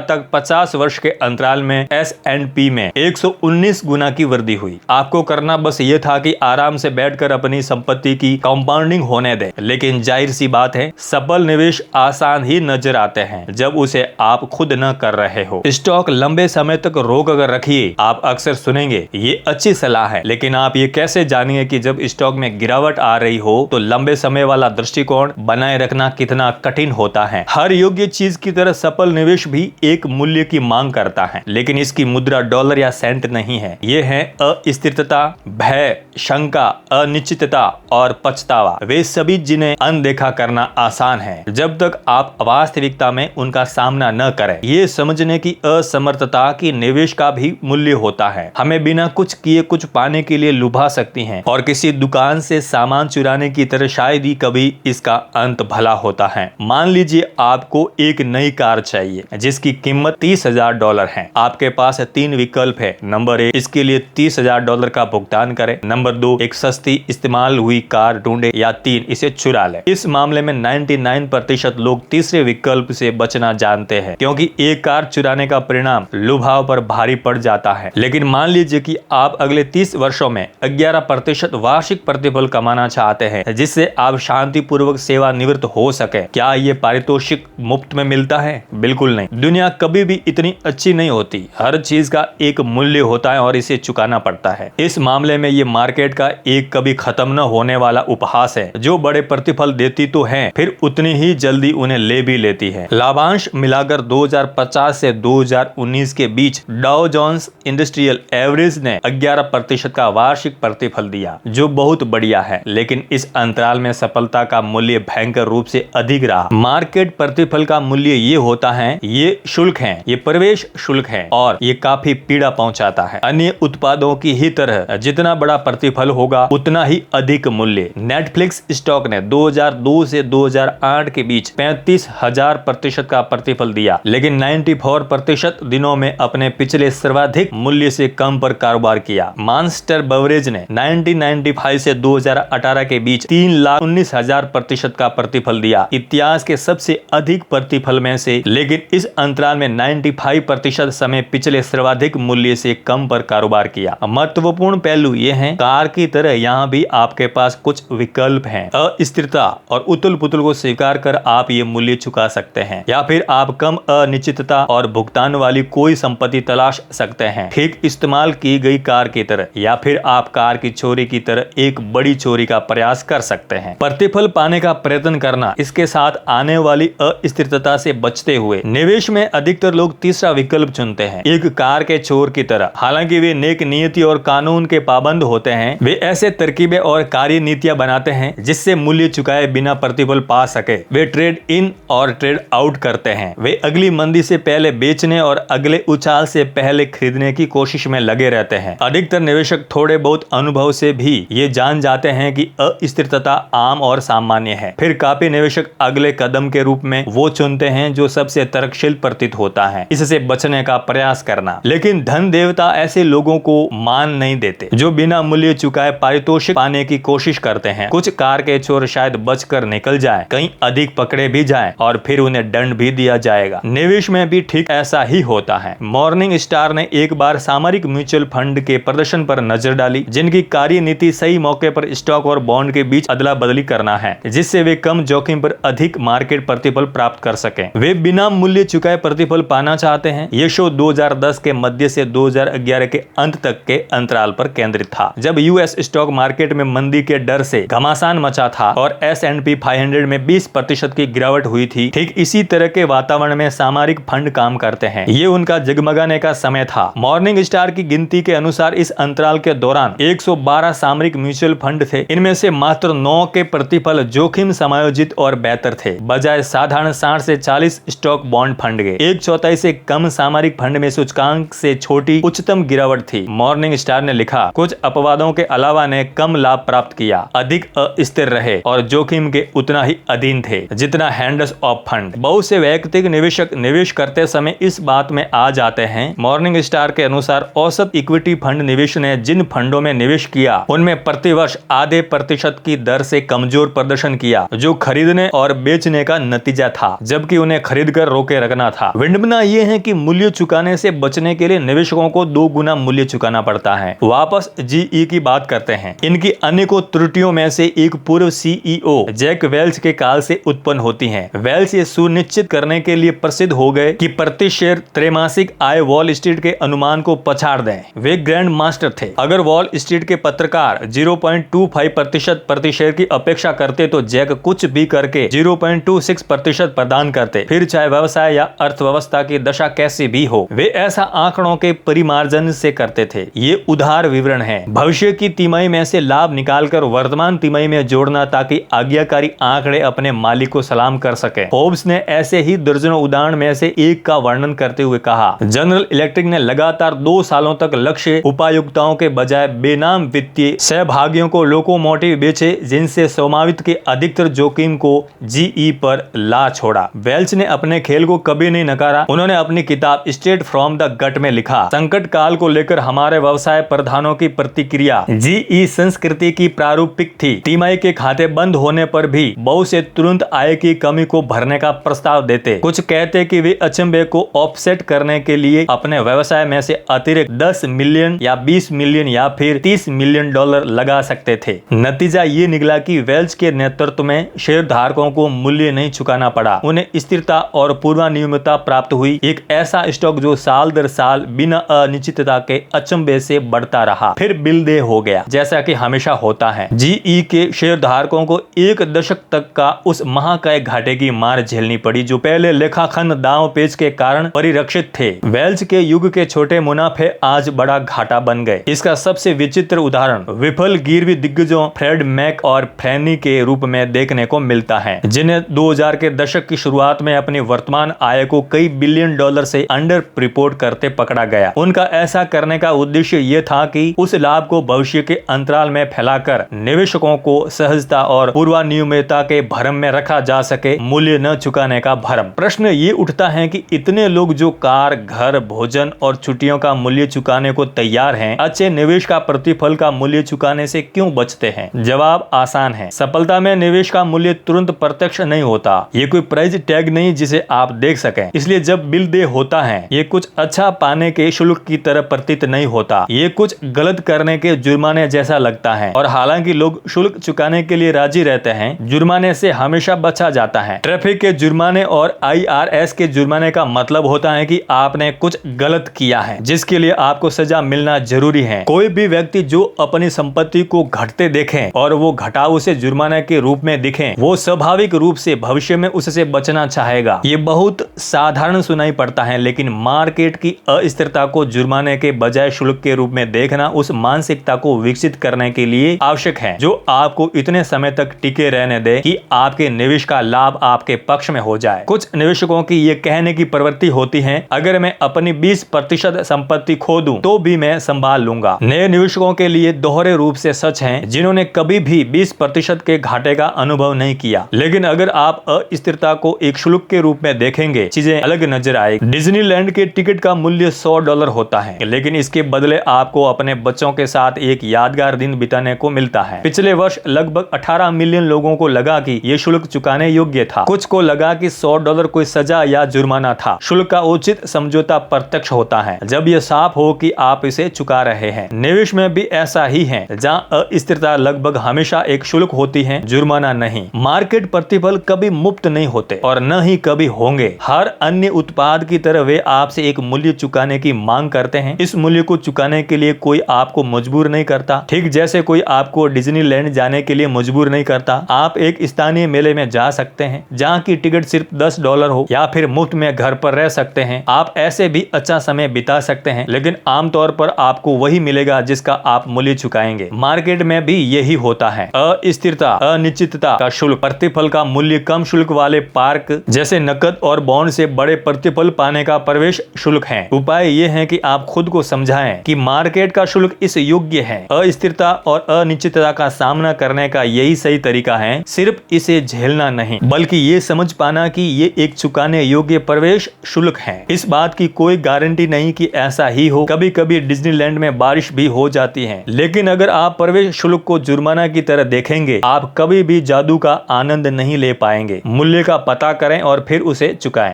तक 50 वर्ष के अंतराल में S&P में 119 गुना की वृद्धि हुई। आपको करना बस ये था कि आराम से बैठकर अपनी संपत्ति की कंपाउंडिंग होने दें। लेकिन जाहिर सी बात है, सफल निवेश आसान ही नजर आते हैं जब उसे आप खुद न कर रहे हो। स्टॉक लंबे समय तक रोक कर रखिए। आप अक्सर सुनेंगे ये अच्छी सलाह है, लेकिन आप ये कैसे जानिए कि जब स्टॉक में गिरावट आ रही हो तो लंबे समय वाला दृष्टिकोण बनाए रखना कितना कठिन होता है। हर योग्य चीज की तरह सफल निवेश भी एक मूल्य की मांग करता है, लेकिन इसकी मुद्रा डॉलर या सेंट नहीं है। ये है अस्थिरता, भय, शंका, अनिश्चितता और पछतावा। वे सभी जिन्हें अनदेखा करना आसान है जब तक आप वास्तविकता में उनका सामना न करें। ये समझने की असमर्थता कि निवेश का भी मूल्य होता है हमें बिना कुछ किए कुछ पाने के लिए लुभा सकती है और किसी दुकान से सामान चुराने की तरह शायद ही कभी इसका अंत भला होता है। मान लीजिए आपको एक नई कार चाहिए जिसकी कीमत $30,000 है। आपके पास 3 विकल्प है। नंबर 1, इसके लिए $30,000 का भुगतान करें। नंबर 2, एक सस्ती इस्तेमाल हुई कार ढूंढे। या 3, इसे चुरा ले। इस मामले में 99% लोग तीसरे विकल्प से बचना जानते हैं, क्योंकि एक कार चुराने का परिणाम लुभाव पर भारी पड़ जाता है। लेकिन मान लीजिए कि आप अगले 30 वर्षों में 11% वार्षिक प्रतिफल कमाना चाहते हैं, जिससे आप शांतिपूर्वक सेवानिवृत्त हो सके। क्या ये पारितोषिक मुफ्त में मिलता है? बिल्कुल नहीं। दुनिया कभी भी इतनी अच्छी नहीं होती। हर चीज का एक मूल्य होता है और इसे चुकाना पड़ता है। इस मामले में ये मार्केट का एक कभी खत्म न होने वाला उपहास है, जो बड़े प्रतिफल देती तो है, फिर उतनी ही जल्दी उन्हें ले भी लेती है। लाभांश मिलाकर 2050 से 2019 के बीच डाउ जोन्स इंडस्ट्रियल एवरेज ने 11% का वार्षिक प्रतिफल दिया, जो बहुत बढ़िया है। लेकिन इस अंतराल में सफलता का मूल्य भयंकर रूप से अधिक रहा। मार्केट प्रतिफल का मूल्य ये होता है, ये शुल्क है, ये प्रवेश शुल्क है और ये काफी पीड़ा पहुंचाता है। अन्य उत्पादों की ही तरह जितना बड़ा प्रतिफल होगा उतना ही अधिक मूल्य। नेटफ्लिक्स स्टॉक ने 2002 से 2008 के बीच 35,000% का प्रतिफल दिया, लेकिन 94% दिनों में अपने पिछले सर्वाधिक मूल्य से कम पर कारोबार किया। मॉन्स्टर बेवरेज ने 1995 से 2018 के बीच 3,19,000% का प्रतिफल दिया, इतिहास के सबसे अधिक प्रतिफल में से। लेकिन इस अंतराल में 95% समय पिछले सर्वाधिक मूल्य से कम पर कारोबार किया। महत्वपूर्ण पहलू ये है, कार की तरह यहाँ भी आपके पास कुछ विकल्प हैं। अस्थिरता और उथल पुथल को स्वीकार कर आप ये मूल्य चुका सकते हैं, या फिर आप कम अनिश्चितता और भुगतान वाली कोई संपत्ति तलाश सकते हैं, ठीक इस्तेमाल की गई कार की तरह। या फिर आप कार की चोरी की तरह एक बड़ी चोरी का प्रयास कर सकते हैं। प्रतिफल पाने का प्रयत्न करना, इसके साथ आने वाली अस्थिरता से बचते हुए निवेश में अधिकतर लोग तीसरा विकल्प चुनते हैं, एक कार के चोर की तरह। हालांकि वे नेक नियति और कानून के पाबंद होते हैं, वे ऐसे तरकीबें और कार्य नीतियां बनाते हैं जिससे मूल्य चुकाए बिना प्रतिफल पा सके। वे ट्रेड इन और ट्रेड आउट करते हैं। वे अगली मंदी से पहले बेचने और अगले उछाल से पहले खरीदने की कोशिश में लगे रहते हैं। अधिकतर निवेशक थोड़े बहुत अनुभव से भी ये जान जाते हैं कि अस्थिरता आम और सामान्य है। फिर काफी निवेशक अगले कदम के रूप में वो चुनते हैं जो सबसे तर्कशील प्रतीत होता है, इससे बचने का प्रयास करना। लेकिन धन देवता ऐसे लोगों को मान नहीं देते जो बिना मूल्य चुकाए पारितोषिक पाने की कोशिश करते हैं। कुछ कार के चोर शायद बचकर निकल जाएं, कहीं अधिक पकड़े भी जाएं और फिर उन्हें दंड भी दिया जाएगा। निवेश में भी ठीक ऐसा ही होता है। मॉर्निंग स्टार ने एक बार सामरिक म्यूचुअल फंड के प्रदर्शन पर नजर डाली, जिनकी कार्य नीति सही मौके पर स्टॉक और बॉन्ड के बीच अदला बदली करना है, जिससे वे कम जोखिम पर अधिक मार्केट प्रतिफल प्राप्त कर सकें। वे बिना मूल्य चुकाए प्रतिफल पाना चाहते हैं। ये शो 2010 के मध्य से 2011 के के अंत तक के अंतराल पर केंद्रित था। जब यूएस स्टॉक मार्केट में मंदी के डर से घमासान मचा था और S&P 500 में 20% की गिरावट हुई थी, ठीक इसी तरह के वातावरण में सामरिक फंड काम करते हैं। ये उनका जगमगाने का समय था। मॉर्निंग स्टार की गिनती के अनुसार इस अंतराल के दौरान 112 सामरिक म्यूचुअल फंड थे। इनमें से मात्र 9 के प्रतिफल जोखिम समायोजित और बेहतर थे, बजाय साधारण 60 से 40 स्टॉक बॉन्ड फंड के। 1/4 से कम सामरिक फंड में सूचकांक से छोटी उच्चतम गिरावट थी। मॉर्निंग स्टार ने लिखा, कुछ अपवादों के अलावा ने कम लाभ प्राप्त किया, अधिक अस्थिर रहे और जोखिम के उतना ही अधीन थे जितना हैंड्स ऑफ फंड। बहुत से वैयक्तिक निवेशक निवेश करते समय इस बात में आ जाते हैं। मॉर्निंग स्टार के अनुसार औसत इक्विटी फंड निवेश ने जिन फंडों में निवेश किया उनमें प्रतिवर्ष आधे प्रतिशत की दर से कमजोर प्रदर्शन किया, जो खरीदने और बेचने का नतीजा था, जबकि उन्हें खरीद कर रोके रखना था। विडंबना यह है कि मूल्य चुकाने से बचने के लिए निवेशकों को 2 गुना मूल्य चुकाना पड़ता है। वापस GE की बात करते हैं। इनकी अनेकों त्रुटियों में से एक पूर्व CEO जैक वेल्च के काल से उत्पन्न होती हैं। वेल्च ये सुनिश्चित करने के लिए प्रसिद्ध हो गए कि प्रति शेयर त्रैमासिक आय वॉल स्ट्रीट के अनुमान को पछाड़ दें। वे ग्रैंड मास्टर थे। अगर वॉल स्ट्रीट के पत्रकार 0.25% प्रति शेयर की अपेक्षा करते तो जैक कुछ भी करके 0.26% प्रदान करते, फिर चाहे व्यवसाय या अर्थव्यवस्था की दशा कैसी भी हो। वे ऐसा आंकड़ों के परिमार्जन से करते थे। ये उधार विवरण है, भविष्य की तिमाही में से लाभ निकालकर वर्तमान तिमाही में जोड़ना, ताकि आज्ञाकारी आंकड़े अपने मालिक को सलाम कर सके। फोर्ब्स ने ऐसे ही दर्जनों उदाहरण में से एक का वर्णन करते हुए कहा, जनरल इलेक्ट्रिक ने लगातार 2 सालों तक लक्ष्य उपायुक्ताओं के बजाय बेनाम वित्तीय सहभागियों को लोकोमोटिव बेचे, जिनसे स्वामित्व के अधिकतर जोखिम को GE पर ला छोड़ा। वेल्च ने अपने खेल को कभी नहीं नकारा। उन्होंने अपनी किताब स्ट्रेट फ्रॉम द गट में लिखा, संकट काल को लेकर हमारे व्यवसाय प्रधानों की प्रतिक्रिया GE संस्कृति की प्रारूपिक थी। तिमाही के खाते बंद होने पर भी बहुत से तुरंत आय की कमी को भरने का प्रस्ताव देते। कुछ कहते कि वे अचंभे को ऑफसेट करने के लिए अपने व्यवसाय में से अतिरिक्त 10 मिलियन या 20 मिलियन या फिर 30 मिलियन डॉलर लगा सकते थे। नतीजा ये निकला कि वेल्च के नेतृत्व में शेयर धारकों को मूल्य नहीं चुकाना पड़ा। उन्हें स्थिरता और पूर्वानियमितता प्राप्त हुई, एक ऐसा स्टॉक जो साल दर साल बिना अनिश्चितता के अचंभे से बढ़ता रहा, फिर बिल डे हो गया, जैसा कि हमेशा होता है। GE के शेयर धारकों को 1 दशक तक का उस महाकाय घाटे की मार झेलनी पड़ी, जो पहले लेखाखंड दांव पेच के कारण परिरक्षित थे। वेल्च के युग के छोटे मुनाफे आज बड़ा घाटा बन गए। इसका सबसे विचित्र उदाहरण विफल गिरवी दिग्गजों फ्रेड मैक और फैनी के रूप में देखने को मिलता है, जिन्हें 2000 के दशक की शुरुआत में अपनी वर्तमान आय को कई बिलियन डॉलर से अंडर रिपोर्ट करते पकड़ा गया। उनका ऐसा करने का उद्देश्य यह था कि उस लाभ को भविष्य के अंतराल में फैलाकर निवेशकों को सहजता और पूर्वानियमितता के भ्रम में रखा जा सके, मूल्य न चुकाने का भ्रम। प्रश्न ये उठता है कि इतने लोग जो कार, घर, भोजन और छुट्टियों का मूल्य चुकाने को तैयार हैं, अच्छे निवेश का प्रतिफल का मूल्य चुकाने से क्यों बचते हैं? जवाब आसान है। सफलता में निवेश का मूल्य तुरंत प्रत्यक्ष नहीं होता। ये कोई प्राइस टैग नहीं जिसे आप देख सकें। इसलिए जब बिल डे होता है, ये कुछ अच्छा पाने के शुल्क की तरह प्रतीत नहीं होता। ये कुछ गलत करने के जुर्माने जैसा लगता है, और हालांकि लोग शुल्क चुकाने के लिए राजी रहते हैं, जुर्माने से हमेशा बचा जाता है। ट्रैफिक के जुर्माने और IRS के जुर्माने का मतलब होता है कि आपने कुछ गलत किया है, जिसके लिए आपको सजा मिलना जरूरी है। कोई भी व्यक्ति जो अपनी संपत्ति को घटते देखें और वो घटाव उसे जुर्माने के रूप में दिखें, वो स्वाभाविक रूप से भविष्य में उससे बचना चाहेगा। ये बहुत साधारण सुनाई पड़ता है, लेकिन मार्केट की अस्थिरता को जुर्माने के बजाय शुल्क के रूप में देखना उस मानसिकता को विकसित करने के लिए आवश्यक है, जो आपको इतने समय तक टिके रहने दे कि आपके निवेश का लाभ आपके पक्ष में हो जाए। कुछ निवेशकों की ये कहने की प्रवृत्ति होती है, अगर मैं अपनी 20% संपत्ति खो दूं तो भी मैं संभाल लूंगा। नए निवेशकों के लिए दोहरे रूप से सच है, जिन्होंने कभी भी 20% के घाटे का अनुभव नहीं किया। लेकिन अगर आप अस्थिरता को एक शुल्क के रूप में देखेंगे, चीजें अलग नजर आएगी। डिज्नीलैंड के टिकट का मूल्य $100 होता है, लेकिन इसके बदले आपको अपने बच्चों के साथ एक यादगार दिन बिताने को मिलता है। पिछले वर्ष लगभग 18 मिलियन लोगों को लगा कि यह शुल्क चुकाने योग्य था। कुछ को लगा कि $100 कोई सजा या जुर्माना था। शुल्क का उचित समझौता प्रत्यक्ष होता है जब यह साफ हो कि आप इसे चुका रहे हैं। निवेश में भी ऐसा ही है, जहां अस्थिरता लगभग हमेशा एक शुल्क होती है, जुर्माना नहीं। मार्केट प्रतिफल कभी मुफ्त नहीं होते और न ही कभी होंगे। हर अन्य उत्पाद की तरह वे आपसे एक मूल्य चुकाने की मांग करते हैं। इस इस मूल्य को चुकाने के लिए कोई आपको मजबूर नहीं करता, ठीक जैसे कोई आपको डिज्नीलैंड जाने के लिए मजबूर नहीं करता। आप एक स्थानीय मेले में जा सकते हैं जहाँ की टिकट सिर्फ $10 हो, या फिर मुफ्त में घर पर रह सकते हैं। आप ऐसे भी अच्छा समय बिता सकते हैं, लेकिन आमतौर पर आपको वही मिलेगा जिसका आप मूल्य चुकाएंगे। मार्केट में भी यही होता है। अस्थिरता, अनिश्चितता का शुल्क, प्रतिफल का मूल्य, कम शुल्क वाले पार्क जैसे नकद और बॉन्ड से बड़े प्रतिफल पाने का प्रवेश शुल्क है। उपाय ये है कि आप खुद को समझाएं कि मार्केट का शुल्क इस योग्य है। अस्थिरता और अनिश्चितता का सामना करने का यही सही तरीका है, सिर्फ इसे झेलना नहीं, बल्कि ये समझ पाना कि ये एक चुकाने योग्य प्रवेश शुल्क है। इस बात की कोई गारंटी नहीं कि ऐसा ही हो, कभी कभी डिज्नीलैंड में बारिश भी हो जाती है, लेकिन अगर आप प्रवेश शुल्क को जुर्माना की तरह देखेंगे, आप कभी भी जादू का आनंद नहीं ले पाएंगे। मूल्य का पता करें और फिर उसे चुकाएं।